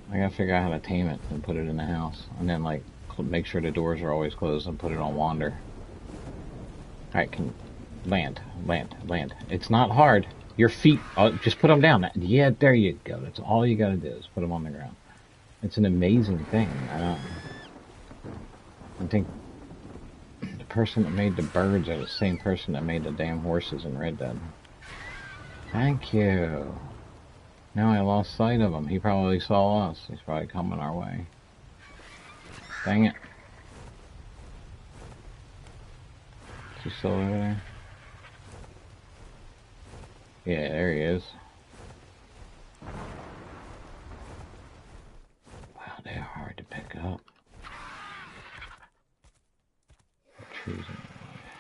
I gotta figure out how to tame it and put it in the house. And then, like, make sure the doors are always closed and put it on wander. Alright, can land. It's not hard. Your feet, just put them down. Yeah, there you go. That's all you gotta do is put them on the ground. It's an amazing thing. I think the person that made the birds are the same person that made the damn horses in Red Dead. Thank you. Now I lost sight of him. He probably saw us. He's probably coming our way. Dang it. Is he still over there? Yeah, there he is. Wow, they're hard to pick up. Trees in the way.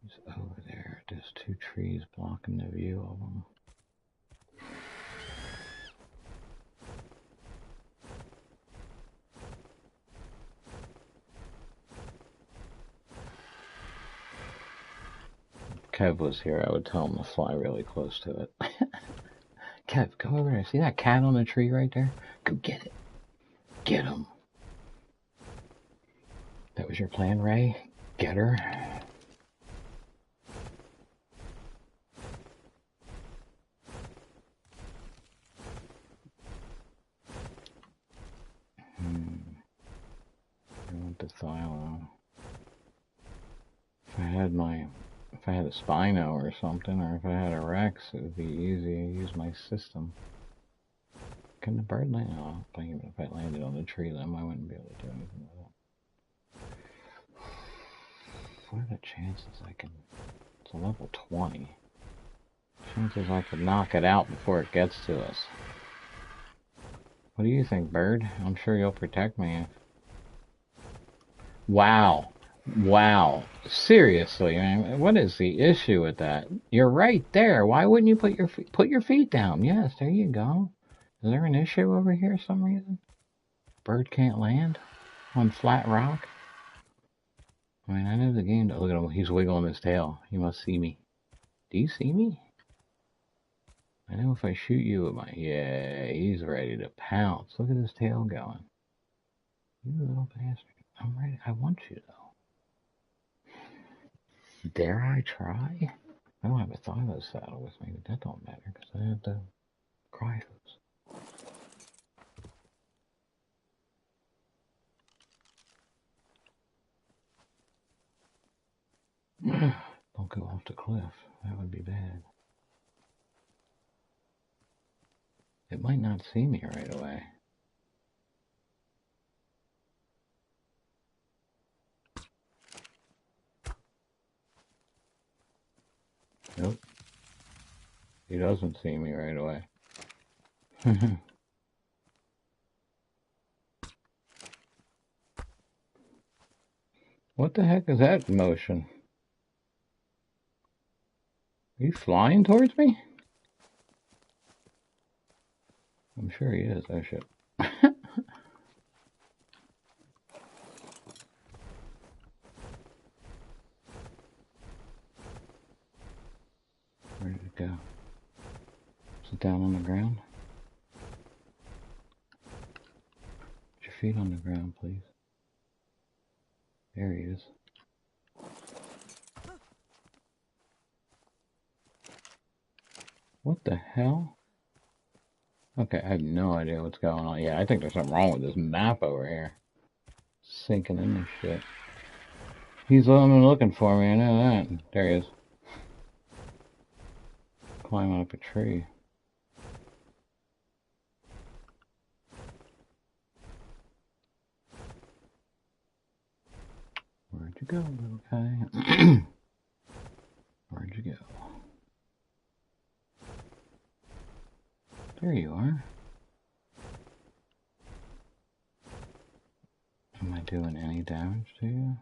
He's over there. There's two trees blocking the view of them. If Kev was here, I would tell him to fly really close to it. Kev, go over there. See that cat on the tree right there? Go get it. Get him. That was your plan, Ray? Get her? I want the silo. If I had a Spino or something, or if I had a Rex, it would be easy to use my system. Can the bird land? No, but even if I landed on the tree limb, I wouldn't be able to do anything with it. What are the chances I can... It's a level 20. Chances I could knock it out before it gets to us. What do you think, bird? I'm sure you'll protect me. Wow. Wow. Seriously, man. What is the issue with that? You're right there. Why wouldn't you put your feet down? Yes, there you go. Is there an issue over here for some reason? Bird can't land on flat rock? I mean, I know the game. Look at him. He's wiggling his tail. He must see me. Do you see me? I know if I shoot you with my... Yeah, he's ready to pounce. Look at his tail going. You little bastard. I'm ready. I want you, though. Dare I try? I don't have a Thylo saddle with me, but that don't matter, because I have the cryos. Don't go off the cliff. That would be bad. It might not see me right away. Nope. He doesn't see me right away. What the heck is that motion? Are you flying towards me? I'm sure he is. Oh shit. Where did it go? Is it down on the ground? Put your feet on the ground, please. There he is. What the hell? Okay, I have no idea what's going on. Yeah, I think there's something wrong with this map over here. Sinking in this shit. He's looking for me, I know that. There he is. Climbing up a tree. Where'd you go, little guy? Where'd you go? There you are. Am I doing any damage to you?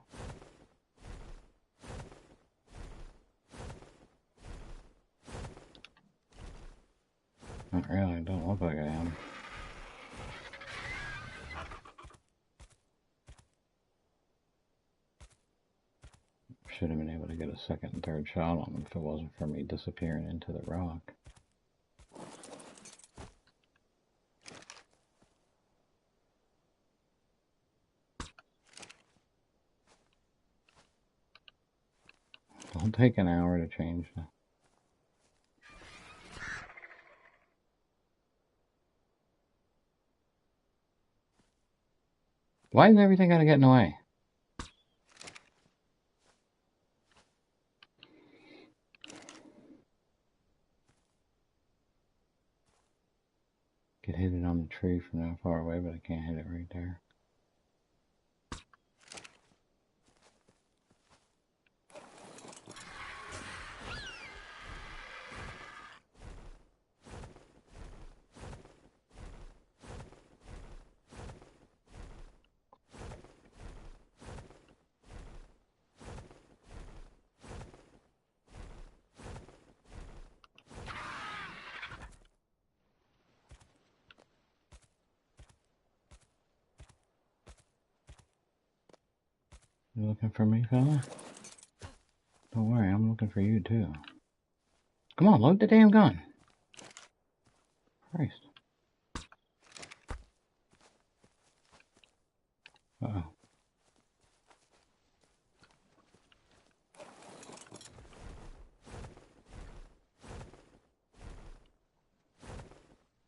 Not really, it don't look like I am. Should have been able to get a second and third shot on him if it wasn't for me disappearing into the rock. It'll take an hour to change now. Why is everything gotta get in the way? Could hit it on the tree from that far away, but I can't hit it right there. You looking for me, fella? Don't worry, I'm looking for you too. Come on, load the damn gun. Christ. Uh-oh.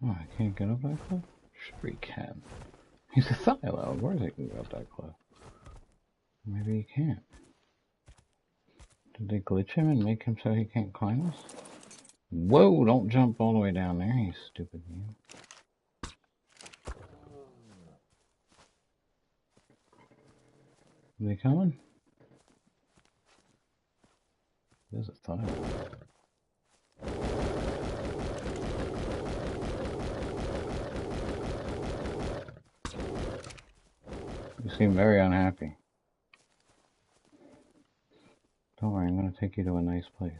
Oh, I can't get up that cliff? Sure he can. He's a silo. Of course he can go up that cliff. Maybe he can't. Did they glitch him and make him so he can't climb us? Whoa, don't jump all the way down there, you stupid game. Are they coming? There's a silo. You seem very unhappy. Don't worry, I'm going to take you to a nice place.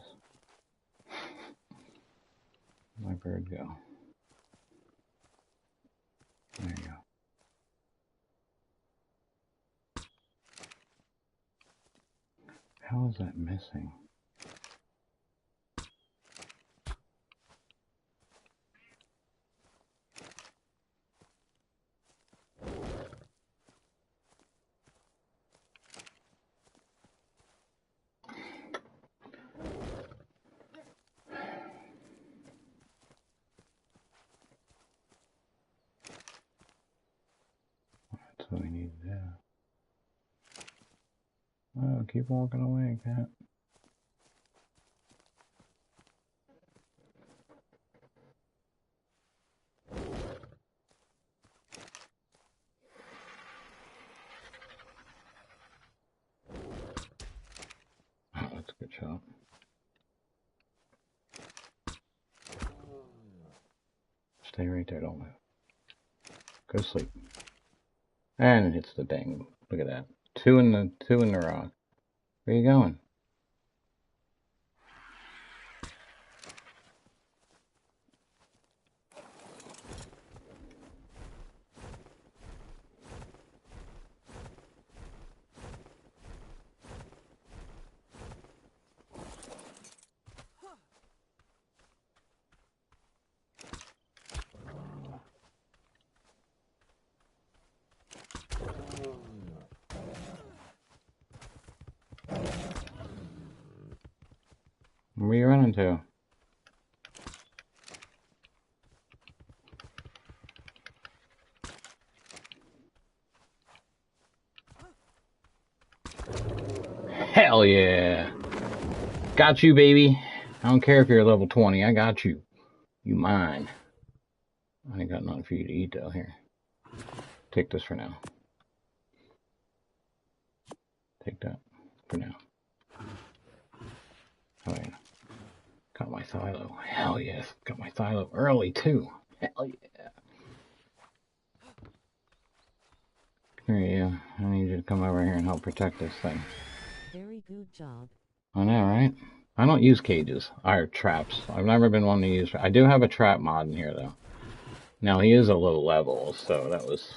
My bird go. There you go. How is that missing? That's what we need to do. Oh, keep walking away, cat. Oh, that's a good shot. Stay right there, don't move. Go to sleep. And it hits the dang. Look at that. Two in the rock. Where you going? Where are you running to? Hell yeah! Got you, baby. I don't care if you're level 20. I got you. You mine. I ain't got nothing for you to eat though. Here. Take this for now. Take that for now. Oh yeah. Got my silo. Hell yes. Got my silo early too. Hell yeah. Here you go. I need you to come over here and help protect this thing. Very good job. I know, right? I don't use cages or traps. I've never been one to use. I do have a trap mod in here though. Now he is a low level, so that was.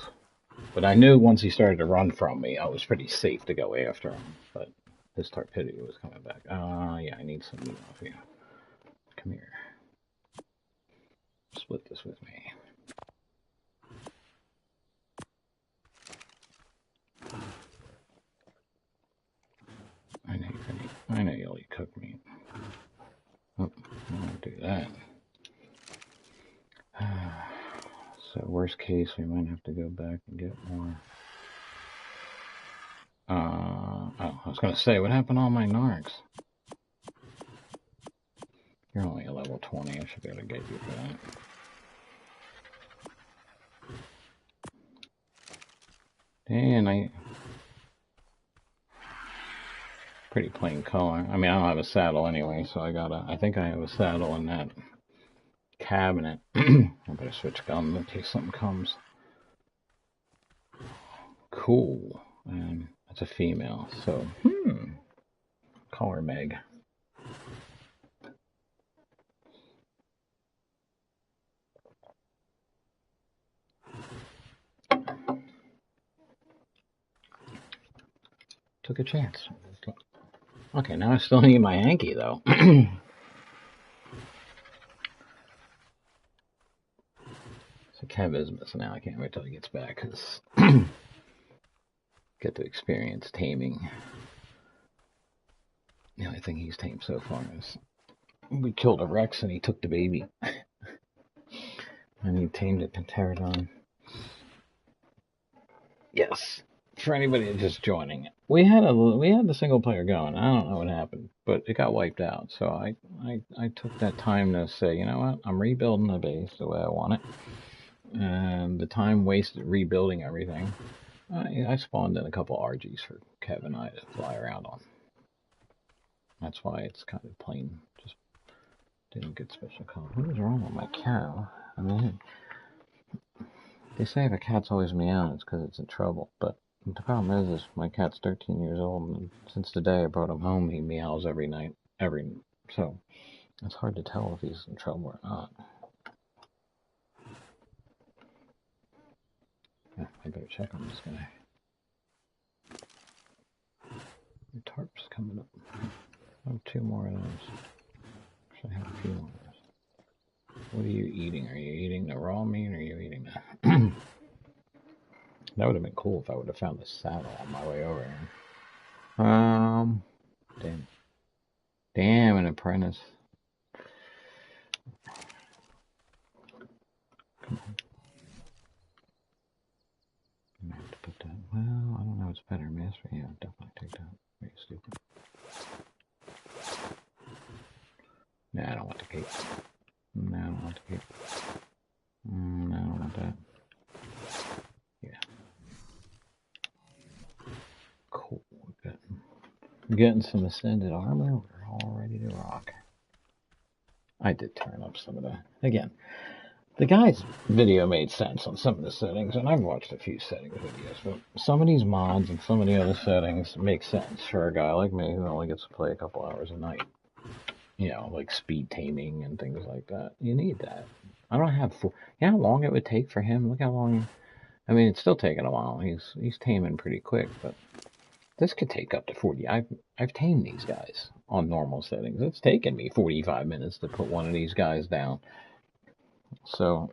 But I knew once he started to run from me, I was pretty safe to go after him. But his torpidity was coming back. Yeah, I need some meat off you. Come here. Split this with me. I know you'll eat cooked meat. Oh, I won't do that. So worst case, we might have to go back and get more. Oh, I was gonna say, what happened to all my narcs? You're only a level 20. I should be able to get you for that. And pretty plain color. I mean, I don't have a saddle anyway, so I think I have a saddle in that cabinet. I better switch guns in case something comes. Cool. That's a female, so, call her Meg. Took a chance. Okay, now I still need my Anky, though. So Kev is missing out. I can't wait till he gets back, because get to experience taming. The only thing he's tamed so far is we killed a Rex and he took the baby. And he tamed a Pterodon. Yes. For anybody just joining, we had the single player going. I don't know what happened, but it got wiped out. So I took that time to say, you know what, I'm rebuilding the base the way I want it, and the time wasted rebuilding everything, I spawned in a couple RGs for Kev and I to fly around on. That's why it's kind of plain, just didn't get special color. What is wrong with my cow? I mean, they say if a cat's always meowing, it's because it's in trouble, but the problem is my cat's 13 years old, and since the day I brought him home, he meows every night, so it's hard to tell if he's in trouble or not. Yeah, I better check on this guy. The tarp's coming up. I have 2 more of those. Actually, I have a few more of those. What are you eating? Are you eating the raw meat, or are you eating the... That would have been cool if I would have found the saddle on my way over here. Damn, an apprentice. Come on. I have to put that. Well, I don't know what's better, master. Yeah, definitely take that. Very stupid. Nah, I don't want the cape. No, I don't want the cape. No, I don't want that. Yeah. Cool. We're getting some ascended armor. We're all ready to rock. I did turn up some of the... Again, the guy's video made sense on some of the settings, and I've watched a few settings videos, but some of these mods and some of the other settings make sense for a guy like me who only gets to play a couple hours a night. You know, like speed taming and things like that. You need that. I don't have... You know how long it would take for him? Look how long... I mean, it's still taking a while. He's taming pretty quick, but this could take up to 40. I've tamed these guys on normal settings. It's taken me 45 minutes to put one of these guys down. So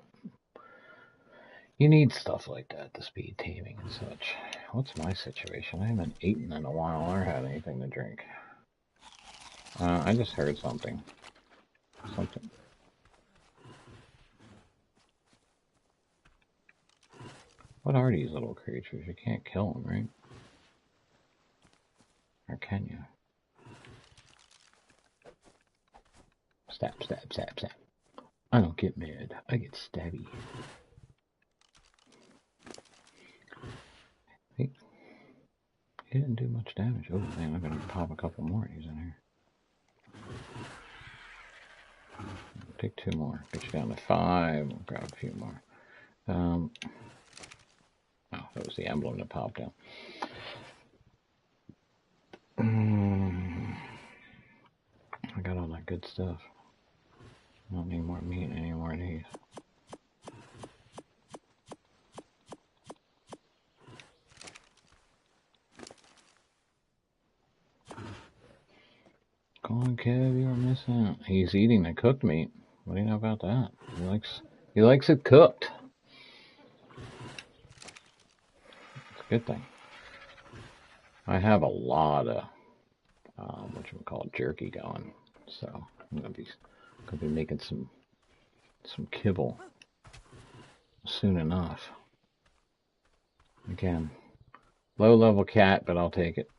you need stuff like that, the speed taming and such. What's my situation? I haven't eaten in a while or had anything to drink. I just heard something. What are these little creatures? You can't kill them, right? Or can you? Stab, stab, stab, stab. I don't get mad. I get stabby. He didn't do much damage. Oh man, I'm gonna pop a couple more of these in here. Take 2 more. Get you down to 5. We'll grab a few more. Oh, that was the emblem that popped out. I got all that good stuff. I don't need more meat, any more of these. Go on, Kev, you are missing out. He's eating the cooked meat. What do you know about that? He likes it cooked. It's a good thing. I have a lot of jerky going, so I'm gonna be making some kibble soon enough. Again, low level cat, but I'll take it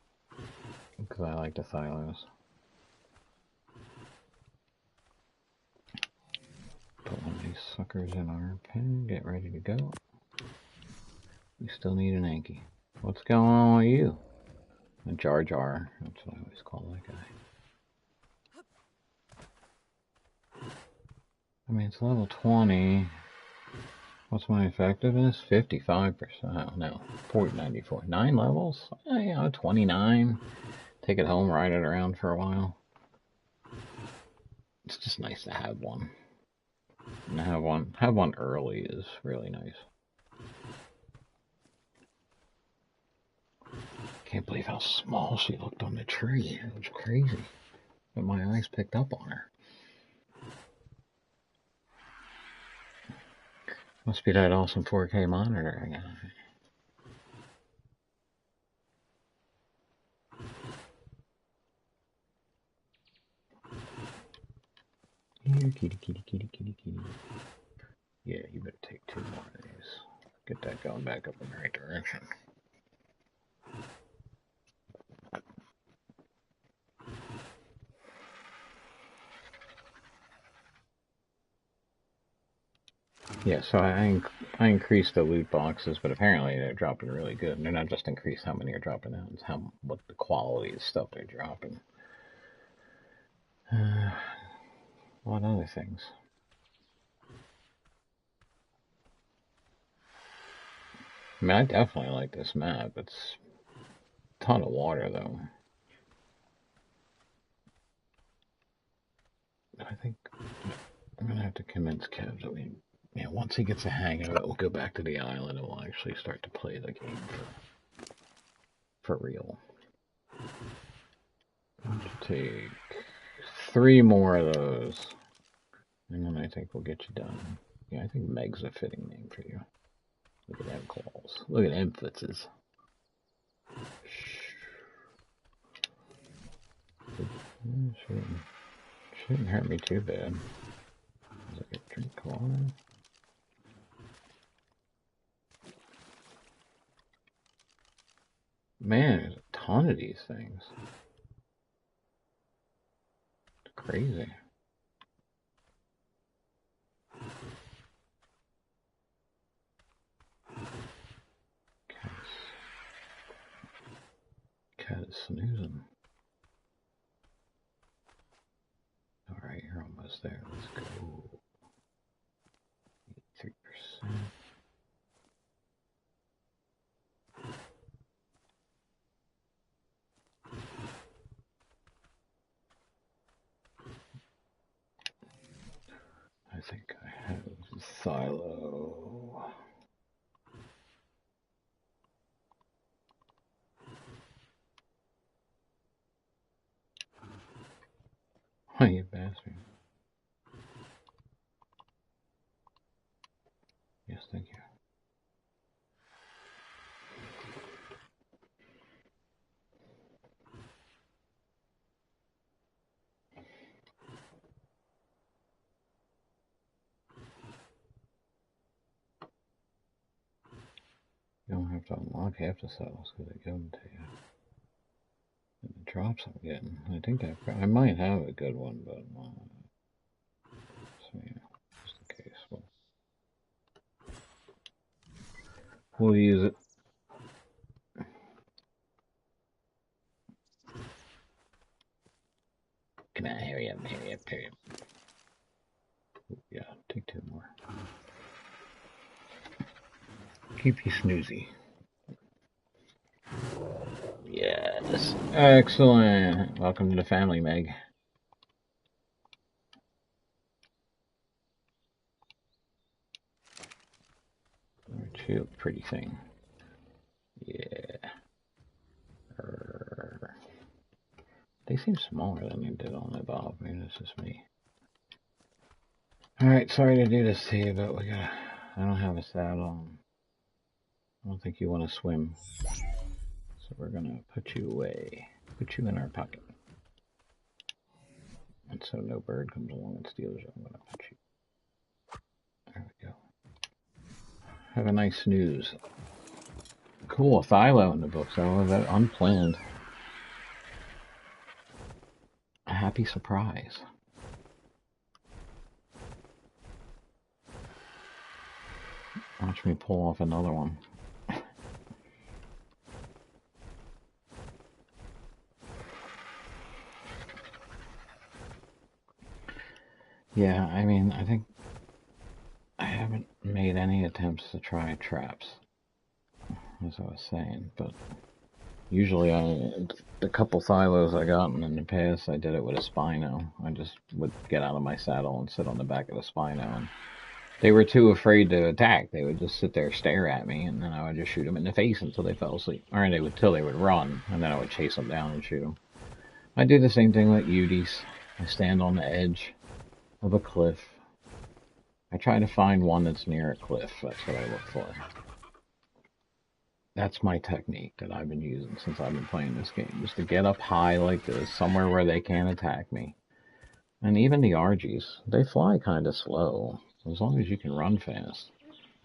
because I like the silos. Put one of these suckers in our pen. Get ready to go. We still need an Anky. What's going on with you? A Jar Jar. That's what I always call that guy. I mean, it's level 20. What's my effectiveness? 55%. No, 94. 9 levels? You know, 29. Take it home, ride it around for a while. It's just nice to have one. And have one early is really nice. Can't believe how small she looked on the tree. It was crazy. But my eyes picked up on her. Must be that awesome 4K monitor I got. Here, kitty, kitty, kitty, kitty, kitty. Yeah, you better take 2 more of these. Get that going back up in the right direction. Yeah, so I increased the loot boxes, but apparently they're dropping really good. And they're not just increased how many are dropping out, it's what the quality of stuff they're dropping. A lot of other things. I mean, I definitely like this map. It's a ton of water, though. I think I'm gonna have to convince Kev that once he gets a hang of it, we'll go back to the island and we'll actually start to play the game for real. I'll take 3 more of those, and then I think we'll get you done. Yeah, I think Meg's a fitting name for you. Look at them claws. Look at them flitzes. Shouldn't hurt me too bad. Does I get drink water? Man, there's a ton of these things. It's crazy. Cat is snoozing. Alright, you're almost there. Let's go. 3%. I think I have silo. Oh, you bastard. Yes, thank you. You don't have to unlock half the cells because they give them to you. And the drops I'm getting. I think I might have a good one, but so yeah, just in case. We'll use it. Come on, hurry up, hurry up, hurry up. Yeah, take 2 more. Keep you snoozy. Yes. Excellent. Welcome to the family, Meg. Aren't you a pretty thing? Yeah. They seem smaller than they did on the Bob. Maybe this is me. Alright, sorry to do this to you, but I don't have a saddle. I don't think you want to swim. So we're gonna put you away. Put you in our pocket. And so no bird comes along and steals you. I'm gonna put you. There we go. Have a nice snooze. Cool, Thilo in the book, so that unplanned. A happy surprise. Watch me pull off another one. Yeah, I mean, I think I haven't made any attempts to try traps, as I was saying, but usually the couple silos I gotten in the past, I did it with a Spino. I just would get out of my saddle and sit on the back of the Spino and They were too afraid to attack. They would just sit there, stare at me, and then I would just shoot them in the face until they fell asleep. Or until they would run, and then I would chase them down and shoot them. I do the same thing with Uties. I stand on the edge of a cliff. I try to find one that's near a cliff. That's what I look for. That's my technique that I've been using since I've been playing this game. Just to get up high like this, somewhere where they can't attack me. And even the RGs, they fly kind of slow, as long as you can run fast.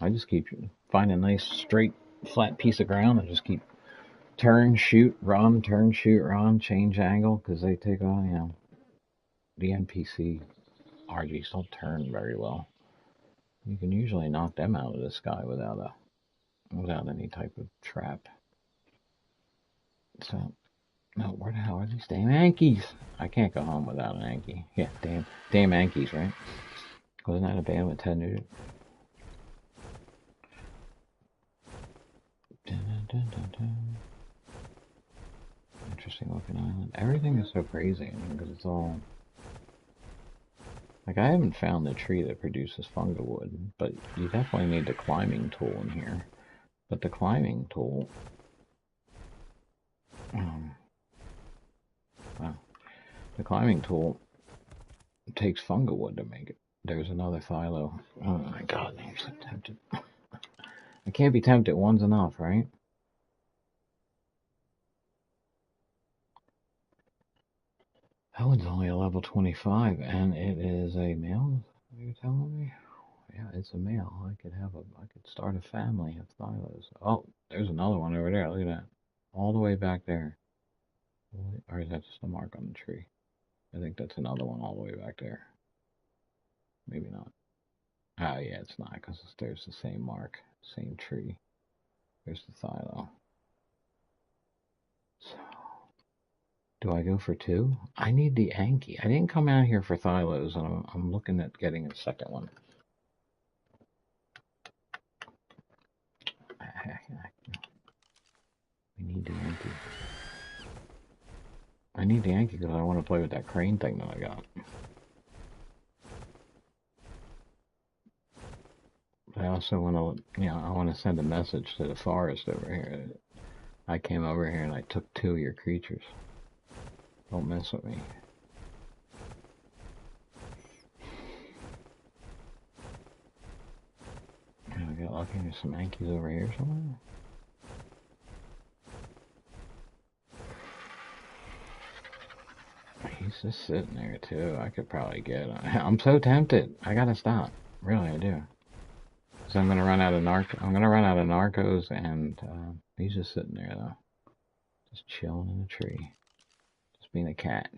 I just keep find a nice straight flat piece of ground and just keep turn, shoot, run, change angle, because they take on, the NPC RGs don't turn very well. You can usually knock them out of the sky without any type of trap. So, no, where the hell are these damn Ankies? I can't go home without an Anky. Yeah, damn Ankies, right? Wasn't that a band with Ted Nugent? Interesting looking island. Everything is so crazy, because it's all... Like, I haven't found the tree that produces fungawood, but you definitely need the climbing tool in here. But the climbing tool... the climbing tool takes fungawood to make it. There's another phyllo. Oh my god, I'm so tempted. I can't be tempted. One's enough, right? That one's only a level 25, and it is a male. Are you telling me? Yeah, it's a male. I could start a family of phyllos. Oh, there's another one over there. Look at that. All the way back there. Or is that just a mark on the tree? I think that's another one all the way back there. Maybe not. Oh, yeah, it's not, because there's the same mark, same tree. There's the phyllo. So, do I go for 2? I need the Anky. I didn't come out here for phyllos, and I'm looking at getting a second one. We need the Anky. I need the Anky because I want to play with that crane thing that I got. I also want to, I want to send a message to the forest over here. I came over here and I took 2 of your creatures. Don't mess with me. And I got lucky. There's some Ankies over here somewhere. He's just sitting there too. I could probably get him. I'm so tempted. I gotta stop. Really, I do. So I'm gonna run out of narcos, and he's just sitting there though, just chilling in a tree, just being a cat.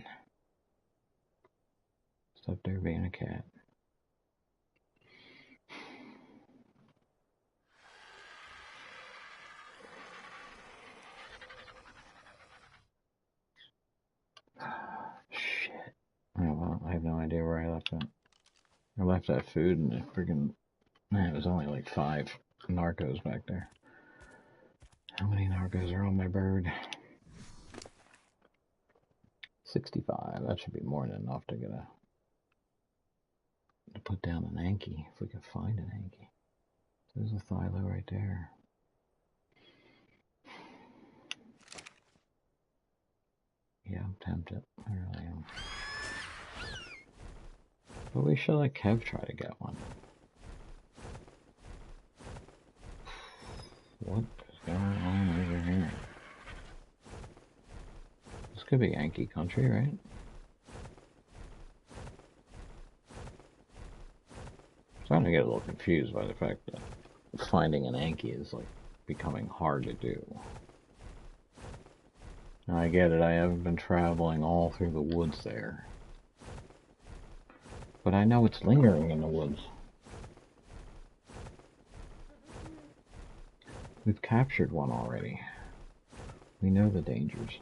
Just up there being a cat. Shit. Oh, well, I have no idea where I left that. I left that food and the friggin'... Man, it was only like 5 narcos back there. How many narcos are on my bird? 65. That should be more than enough to get to put down an Anky, if we can find an Anky. There's a phyllo right there. Yeah, I'm tempted. I really am. But we should let Kev try to get one. What is going on over here? This could be Anky country, right? I'm starting to get a little confused by the fact that finding an Anky is like becoming hard to do. Now I get it, I haven't been traveling all through the woods there. But I know it's lingering in the woods. We've captured one already. We know the dangers.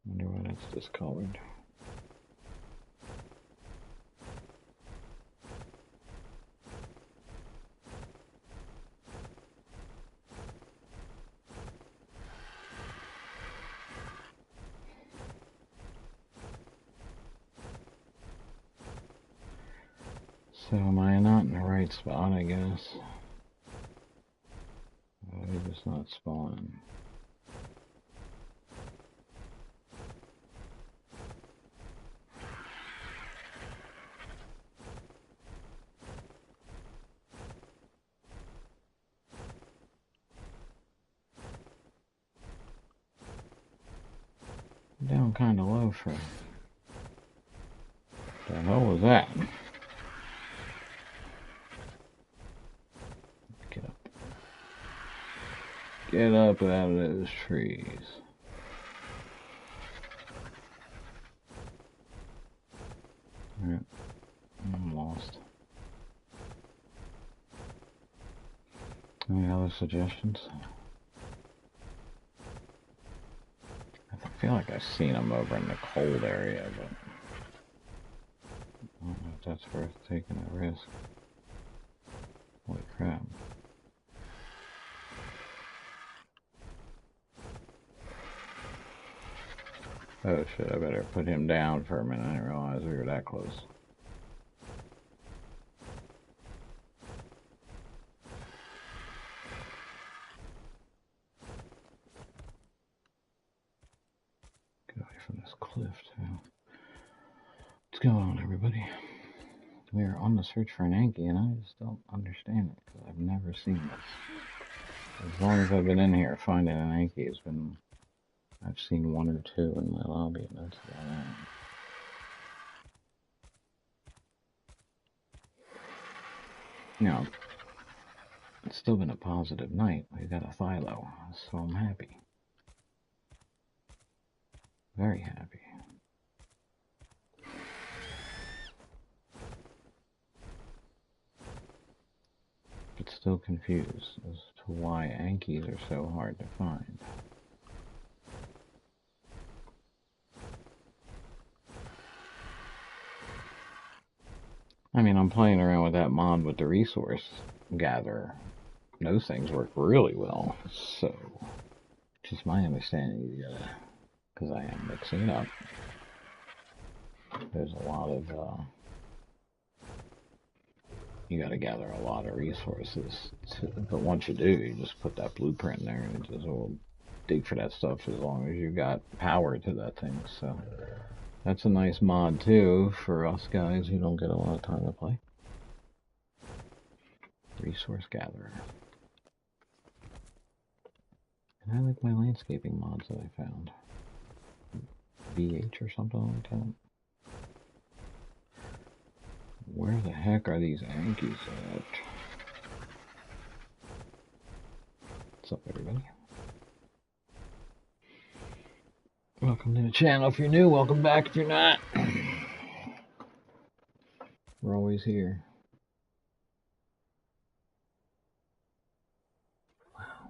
Wonder why that's discolored. So am I not in the right spot, I guess? They're just not spawning. Down kind of low for... The hell was that? Get up. Get up out of those trees. Alright. I'm lost. Any other suggestions? I feel like I've seen them over in the cold area, but I don't know if that's worth taking a risk. Holy crap. Oh shit, I better put him down for a minute. I didn't realize we were that close. Get away from this cliff too. What's going on, everybody? We are on the search for an Anky, and I just don't understand it because I've never seen this. As long as I've been in here, finding an Anky has been... I've seen one or two in my lobby, and that's about it. Now, it's still been a positive night. We got a Philo, so I'm happy. Very happy. But still confused as to why Ankys are so hard to find. I mean, I'm playing around with that mod with the resource gatherer. Those things work really well, so just my understanding, you gotta, because I am mixing it up, there's a lot of, you gotta gather a lot of resources, but once you do, you just put that blueprint in there, and it just will dig for that stuff as long as you got power to that thing, so that's a nice mod too, for us guys who don't get a lot of time to play. Resource gatherer. And I like my landscaping mods that I found. VH or something like that. Where the heck are these Ankys at? What's up, everybody? Welcome to the channel if you're new. Welcome back if you're not. We're always here. Wow.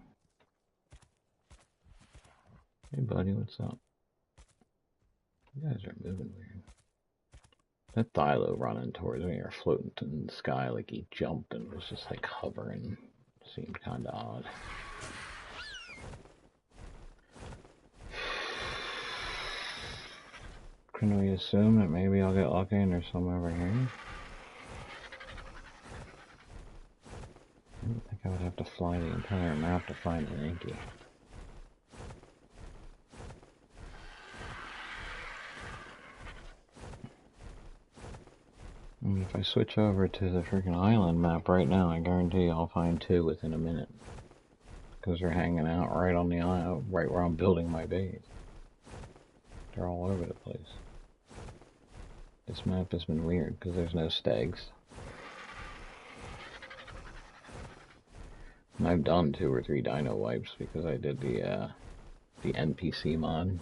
Hey, buddy, what's up? You guys are moving weird. That Thilo running towards me or floating in the sky like he jumped and was just like hovering. Seemed kind of odd. Can we assume that maybe I'll get lucky and there's some over here? I don't think I would have to fly the entire map to find an Anky. I mean, if I switch over to the freaking island map right now, I guarantee I'll find two within a minute. Because they're hanging out right on the island, right where I'm building my base. They're all over the place. This map has been weird because there's no stags. And I've done 2 or 3 dino wipes because I did the NPC mod,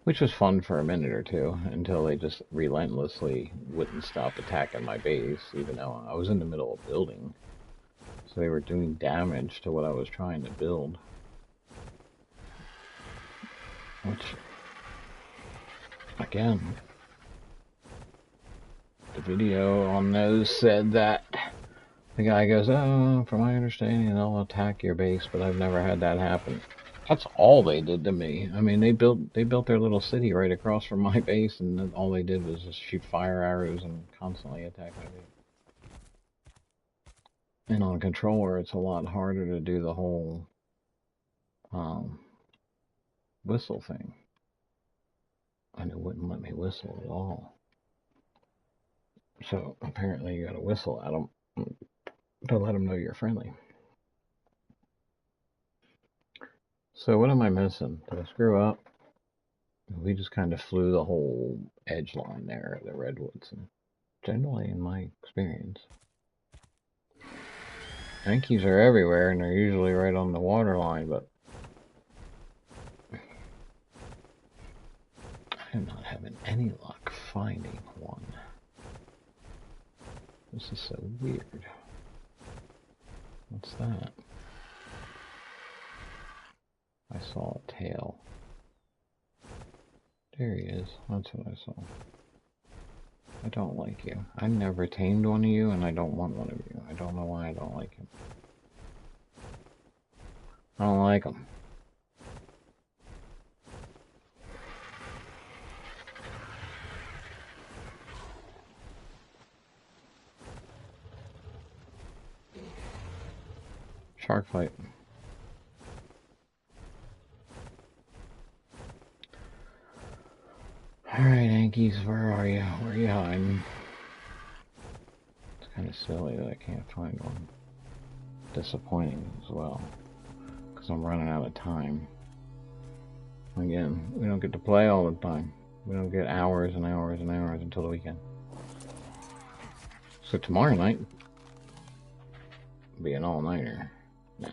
which was fun for a minute or two until they just relentlessly wouldn't stop attacking my base, even though I was in the middle of building. So they were doing damage to what I was trying to build. Which, again, the video on those said that the guy goes, oh, from my understanding, they'll attack your base, but I've never had that happen. That's all they did to me. I mean, they built their little city right across from my base, and all they did was just shoot fire arrows and constantly attack my base. And on a controller, it's a lot harder to do the whole whistle thing. And it wouldn't let me whistle at all. So apparently you gotta whistle at them to let them know you're friendly. So what am I missing? Did I screw up? We just kind of flew the whole edge line there of the redwoods. And generally, in my experience, Ankies are everywhere, and they're usually right on the water line, but I am not having any luck finding one. This is so weird. What's that? I saw a tail. There he is. That's what I saw. I don't like you. I never tamed one of you, and I don't want one of you. I don't know why I don't like him. I don't like him. Shark fight. Alright, Ankies, where are you? Where are you hiding? It's kind of silly that I can't find one. Disappointing as well, because I'm running out of time. Again, we don't get to play all the time. We don't get hours and hours and hours until the weekend. So tomorrow night will be an all-nighter. Nah,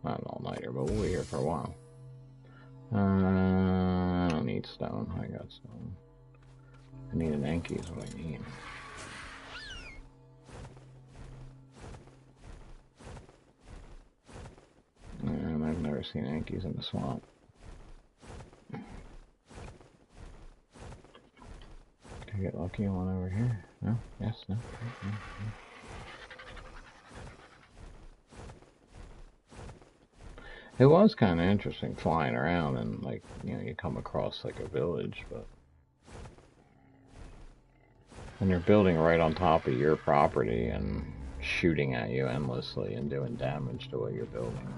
not an all-nighter, but we'll be here for a while. I don't need stone. I got stone. I need an Anky is what I need. And I've never seen Ankies in the swamp. Did I get lucky on one over here? No? Yes? No? No? It was kind of interesting flying around and, like, you know, you come across like a village, but when you're building right on top of your property and shooting at you endlessly and doing damage to what you're building.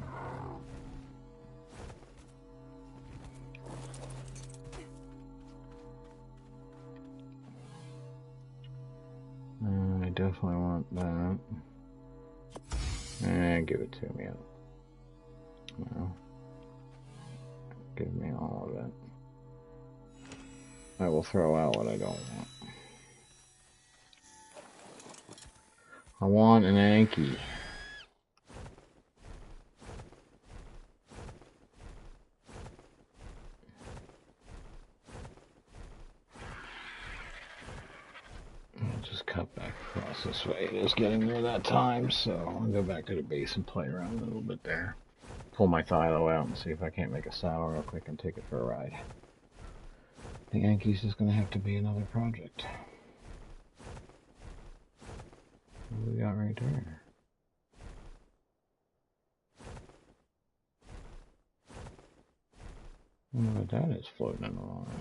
I definitely want that. Give it to me. No. Give me all of it. I will throw out what I don't want. I want an Anky. I'll just cut back across this way. It is getting near that time, so I'll go back to the base and play around a little bit there. Pull my Thilo out and see if I can't make a saddle real quick and take it for a ride. The Anky's is going to have to be another project. What do we got right there? I wonder what that is floating in the water.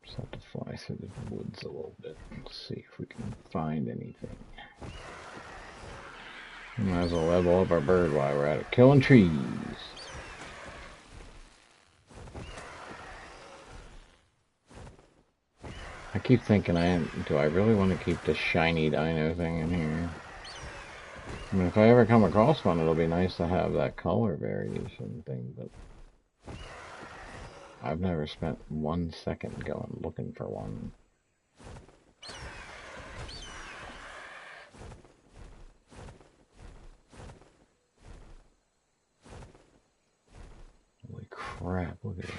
Just have to fly through the woods a little bit and see if we can find anything. We might as well level up our bird while we're at it. Killing trees. I keep thinking, do I really want to keep this shiny dino thing in here? I mean, if I ever come across one, it'll be nice to have that color variation thing, but I've never spent 1 second going looking for one. Holy crap, look at this.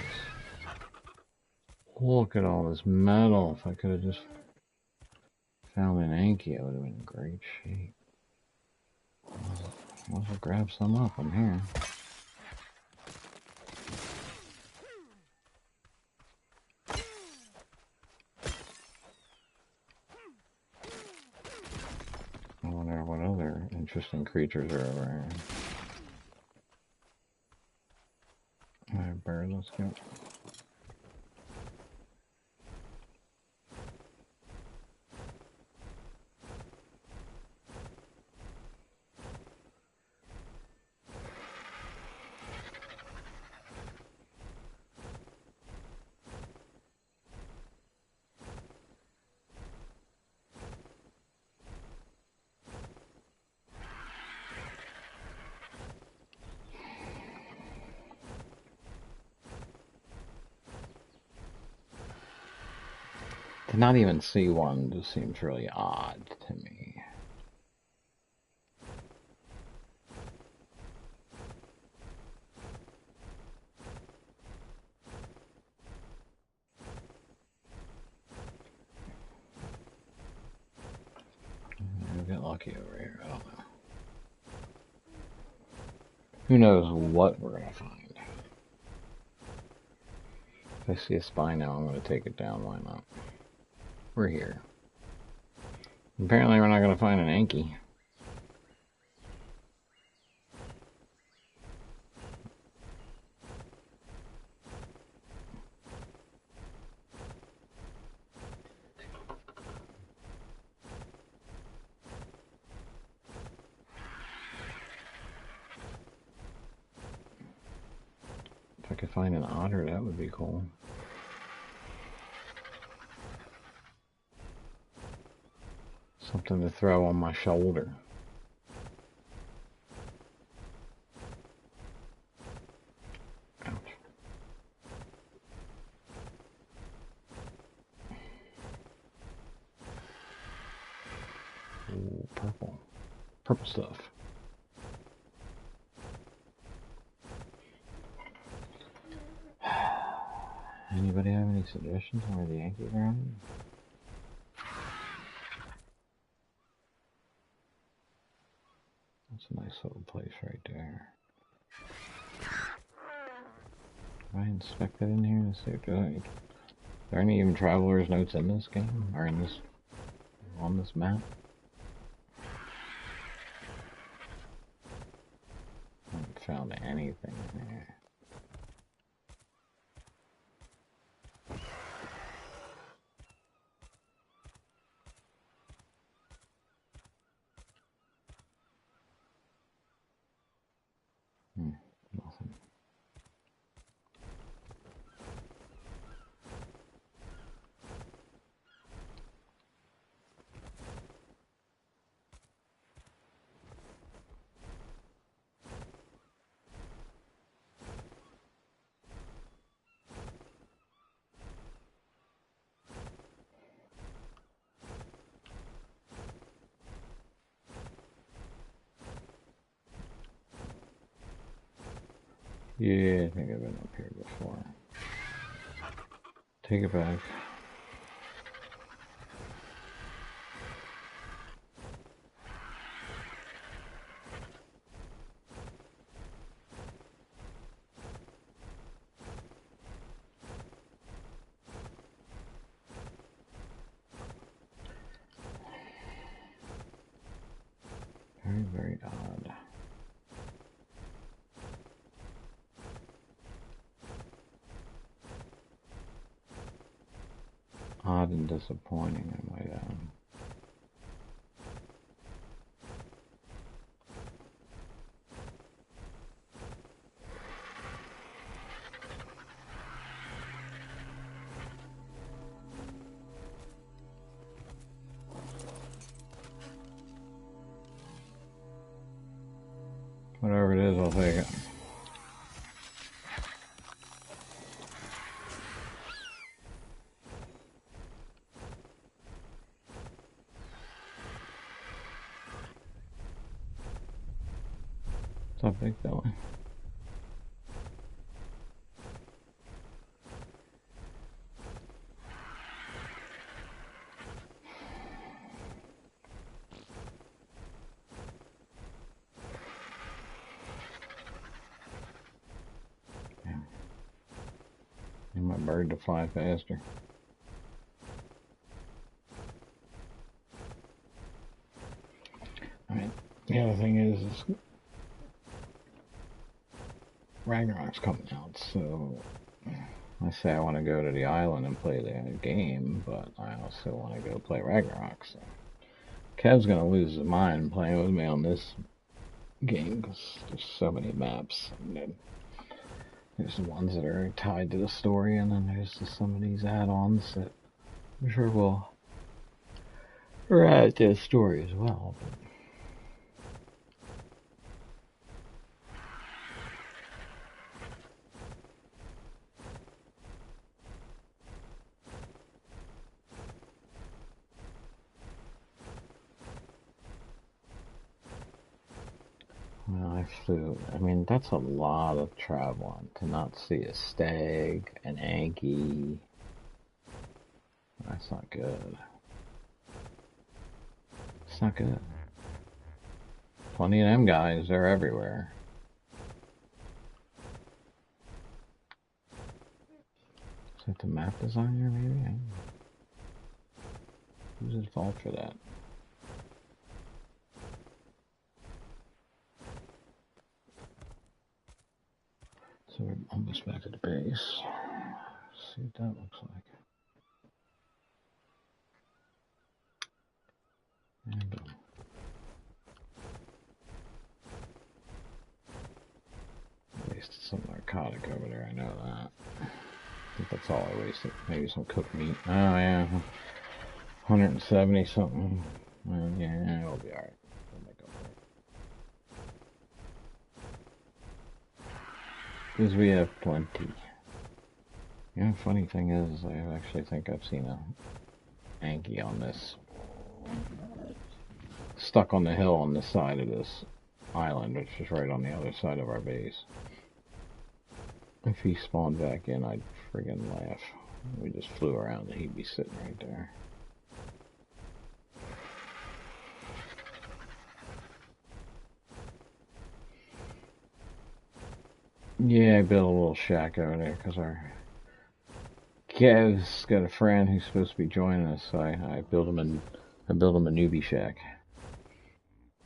Look at all this metal. If I could have just found an Anky, I would have been in great shape. I'll grab some up. I'm here. interesting creatures are over here. Alright, bird, let's go. To not even see one just seems really odd to me. We'll get lucky over here, I don't know. Who knows what we're gonna find. If I see a spy now, I'm gonna take it down, why not? We're here. Apparently we're not gonna find an Anky. If I could find an otter, that would be cool. Something to throw on my shoulder. Ouch. Ooh, purple. Purple stuff. Anybody have any suggestions on where the Yankees are at? That's a nice little place right there. Have I inspected in here to see if are there any even traveler's notes in this game? Or in this, on this map? I haven't found anything in there. Nothing. Yeah, I think I've been up here before. Take it back. Very, very odd. Odd and disappointing, I might add. Whatever it is, I'll take it. What's up, big fella? Need my bird to fly faster. Alright, yeah, The other thing is Ragnarok's coming out, so I say I want to go to the island and play the game, but I also want to go play Ragnarok. So Kev's gonna lose his mind playing with me on this game because there's so many maps. And then there's the ones that are tied to the story, and then there's some of these add-ons that I'm sure will add to the story as well. Well, I flew. I mean, that's a lot of traveling to not see a stag, an Anky. That's not good. It's not good. Plenty of them guys, they're everywhere. Is that the map designer, maybe? Who's at fault for that? So we're almost back at the base. Let's see what that looks like. And boom. Wasted some narcotic over there, I know that. I think that's all I wasted. Maybe some cooked meat. Oh yeah. 170 something. Well, yeah, it'll be alright. We'll make up for it. Because we have plenty. Yeah, funny thing is, I actually think I've seen a Anky on this. Stuck on the hill on this side of this island, which is right on the other side of our base. If he spawned back in, I'd friggin' laugh. We just flew around and he'd be sitting right there. Yeah, I built a little shack over there because our Kev's got a friend who's supposed to be joining us, so I built him a newbie shack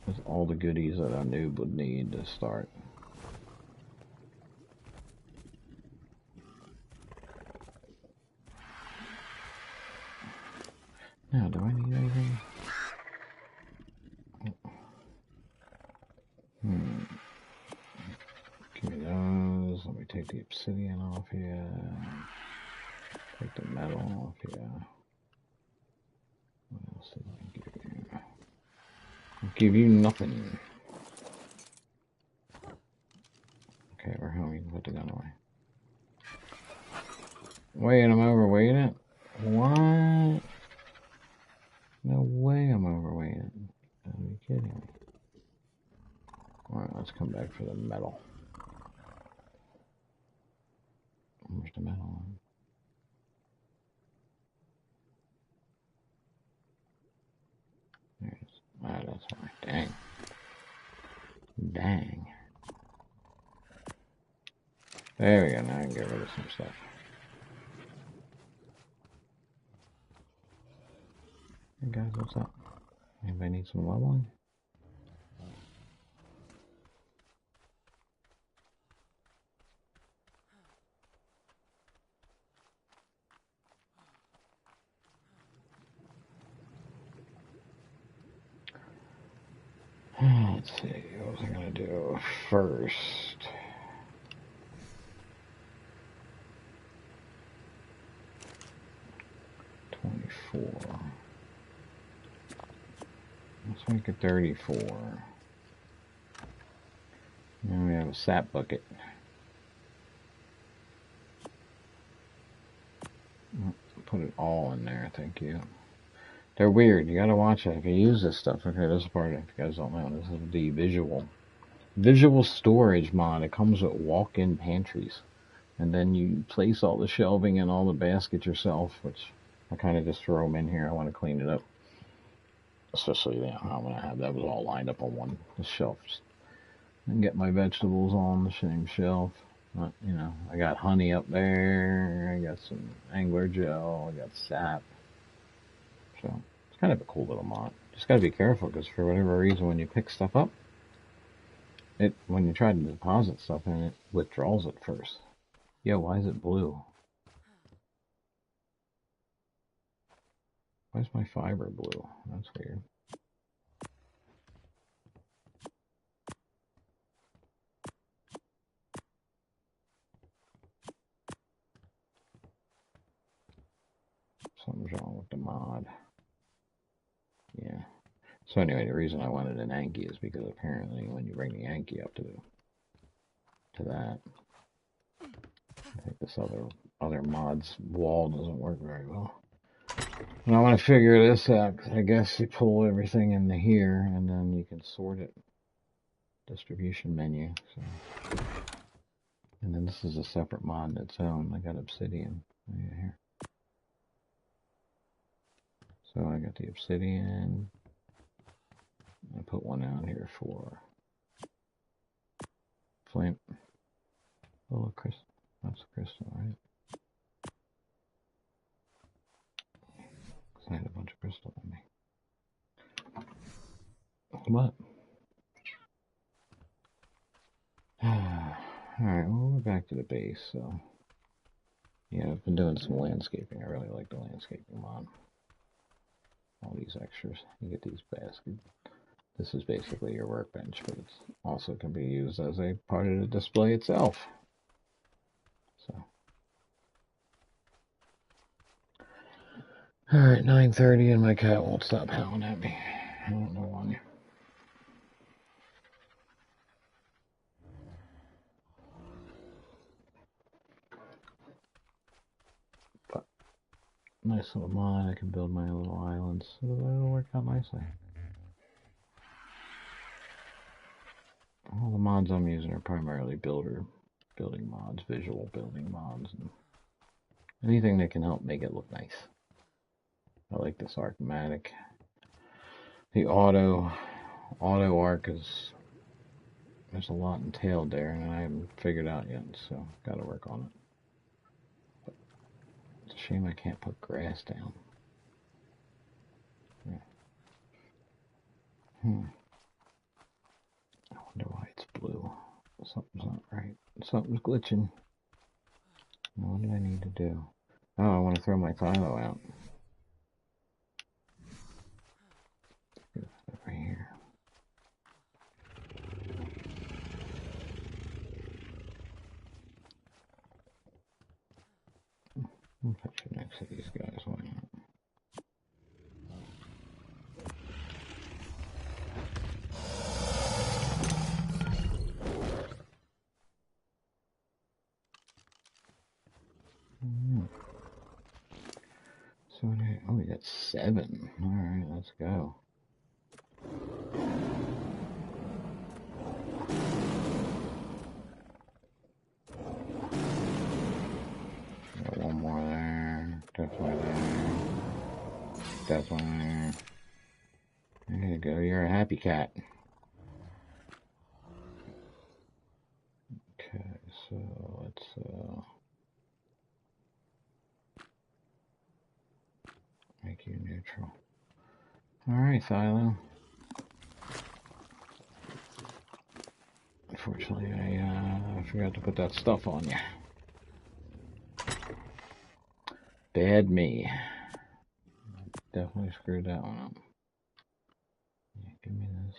with all the goodies that a noob would need to start. Now, do I need anything? Give me those. Let me take the obsidian off here. Take the metal off here. What else did I give you? I'll give you nothing. Okay, we're home. You can put the gun away. Wait, I'm overweighting it? What? No way I'm overweighting it. Are you kidding me? Alright, let's come back for the metal. Where's the metal? There it is. Alright, that's fine. Dang. Dang. There we go. Now I can get rid of some stuff. Hey guys, what's up? Anybody need some leveling? Let's see, what was I going to do first? Let's make it 34. Now we have a sap bucket. Put it all in there, thank you. They're weird, you gotta watch it. If you use this stuff, okay, this is part of it, if you guys don't know, this is the visual storage mod. It comes with walk-in pantries. And then you place all the shelving and all the baskets yourself, which I kind of just throw them in here. I want to clean it up. Especially, you know, I'm going to have that was all lined up on one shelf. And get my vegetables on the same shelf. You know, I got honey up there. I got some angler gel. I got sap. So, it's kind of a cool little mod. Just got to be careful because for whatever reason, when you pick stuff up, when you try to deposit stuff in it, withdraws it first. Yo, why is it blue? Why is my fiber blue? That's weird. Something's wrong with the mod. Yeah. So anyway, the reason I wanted an Anky is because apparently when you bring the Anky up to that, I think this other mod's wall doesn't work very well. And I want to figure this out, because I guess you pull everything into here, and then you can sort it. Distribution menu. So. And then this is a separate mod in its own. I got Obsidian right here. So I got the Obsidian. I put one out here for flint. Oh, crystal. That's crystal, right? Because I had a bunch of crystal on me. What? Alright, well, we're back to the base, so. Yeah, I've been doing some landscaping. I really like the landscaping mod. All these extras. You get these baskets. This is basically your workbench, but it also can be used as a part of the display itself. So. Alright, 9:30 and my cat won't stop howling at me. I don't know why. But nice little mod. I can build my little islands. It'll work out nicely. All the mods I'm using are primarily building mods, visual building mods, and anything that can help make it look nice. I like this Ark-matic. The auto arc is, there's a lot entailed there, and I haven't figured out yet, so got to work on it. But it's a shame I can't put grass down. Yeah. I wonder why it's blue. Something's not right. Something's glitching. What do I need to do? Oh, I want to throw my silo out. Right here. I'll put you next to these guys. Why not? So, oh, we got 7. Alright, let's go. Got one more there. Definitely there. Definitely there. There you go. You're a happy cat. Okay, so let's make you neutral. Alright, Silo. Unfortunately, I forgot to put that stuff on you. Bad me. Definitely screwed that one up. Yeah, give me this.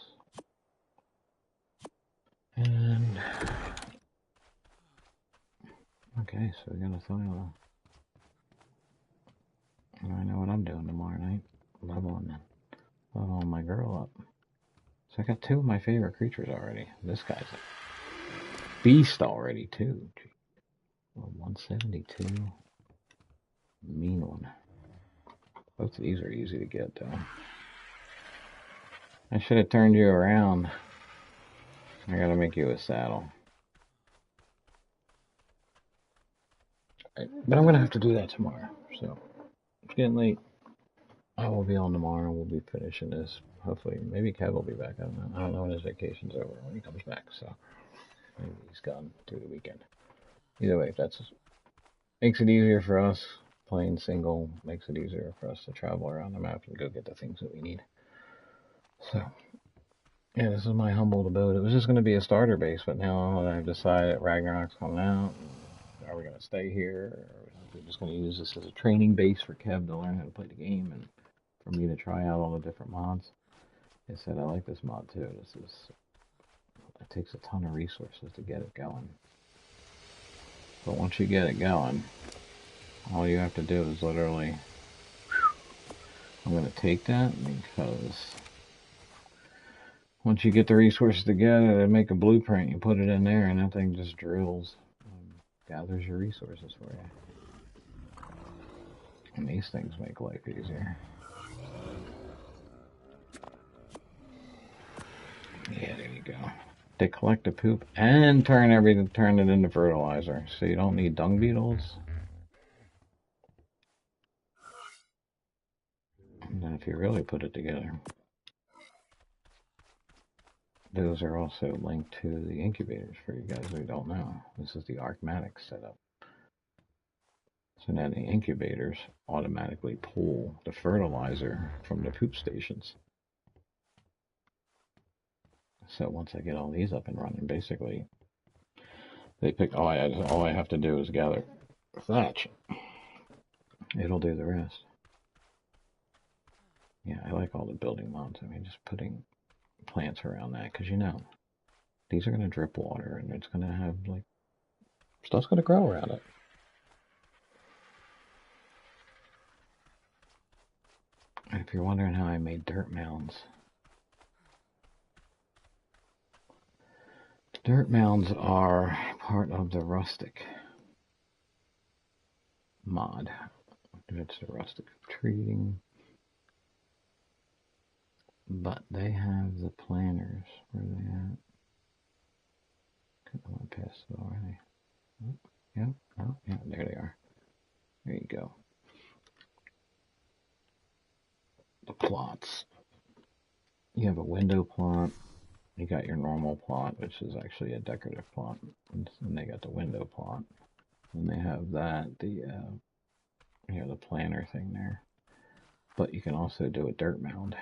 And okay, so we got a silo. I know what I'm doing tomorrow night. Leveling my girl up. So I got 2 of my favorite creatures already. This guy's a beast already too. Well, 172. Mean one. Both of these are easy to get though. I should have turned you around. I gotta make you a saddle. But I'm gonna have to do that tomorrow. So it's getting late. I will be on tomorrow. We'll be finishing this. Hopefully, maybe Kev will be back. I don't know when his vacation's over, when he comes back. So maybe he's gone through the weekend. Either way, that makes it easier for us. Playing single makes it easier for us to travel around the map and go get the things that we need. So Yeah, this is my humble abode. It was just going to be a starter base, but now I've decided Ragnarok's coming out. Are we going to stay here? Or are we just going to use this as a training base for Kev to learn how to play the game and for me to try out all the different mods? I said I like this mod too. It takes a ton of resources to get it going. But once you get it going, all you have to do is literally... I'm going to take that because once you get the resources together and make a blueprint, you put it in there and that thing just drills, gathers your resources for you. And these things make life easier. Yeah, there you go. They collect the poop and turn it into fertilizer. So you don't need dung beetles. And then if you really put it together, those are also linked to the incubators for you guys who don't know. This is the Arkmatic setup. So now the incubators automatically pull the fertilizer from the poop stations. So once I get all these up and running, basically, they pick. All I have to do is gather thatch. It'll do the rest. Yeah, I like all the building mods. I mean, just putting plants around that, because you know, these are going to drip water, and it's going to have, like, stuff's going to grow around it. And if you're wondering how I made dirt mounds, dirt mounds are part of the rustic mod. It's the rustic treating. But they have the planners. Where are they at? I went past it already. Oh, yeah, oh, yeah, there they are. There you go. The plots. You have a window plot. You got your normal plot, which is actually a decorative plot. And they got the window plot. And they have that, the planner thing there. But you can also do a dirt mound.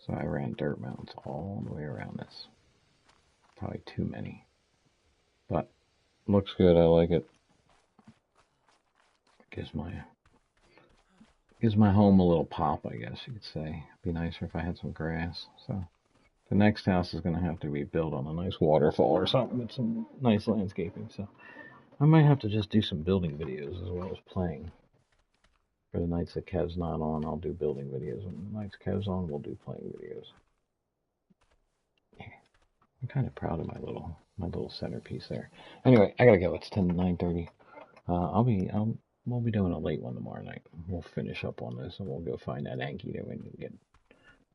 So I ran dirt mounds all the way around this. Probably too many. But looks good, I like it. Gives my home a little pop, I guess you could say. It'd be nicer if I had some grass. So the next house is going to have to be built on a nice waterfall or something with some nice landscaping. So I might have to just do some building videos as well as playing. For the nights that Kev's not on, I'll do building videos. When the nights Kev's on, we'll do playing videos. Yeah, I'm kind of proud of my little centerpiece there. Anyway, I gotta go. It's 9:30. We'll be doing a late one tomorrow night. We'll finish up on this and we'll go find that Anky that we need to get.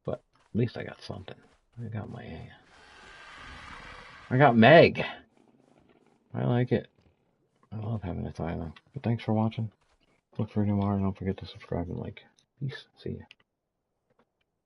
But at least I got something. I got Meg. I like it. I love having this island. But thanks for watching. Look for tomorrow. Don't forget to subscribe and like. Peace. See ya.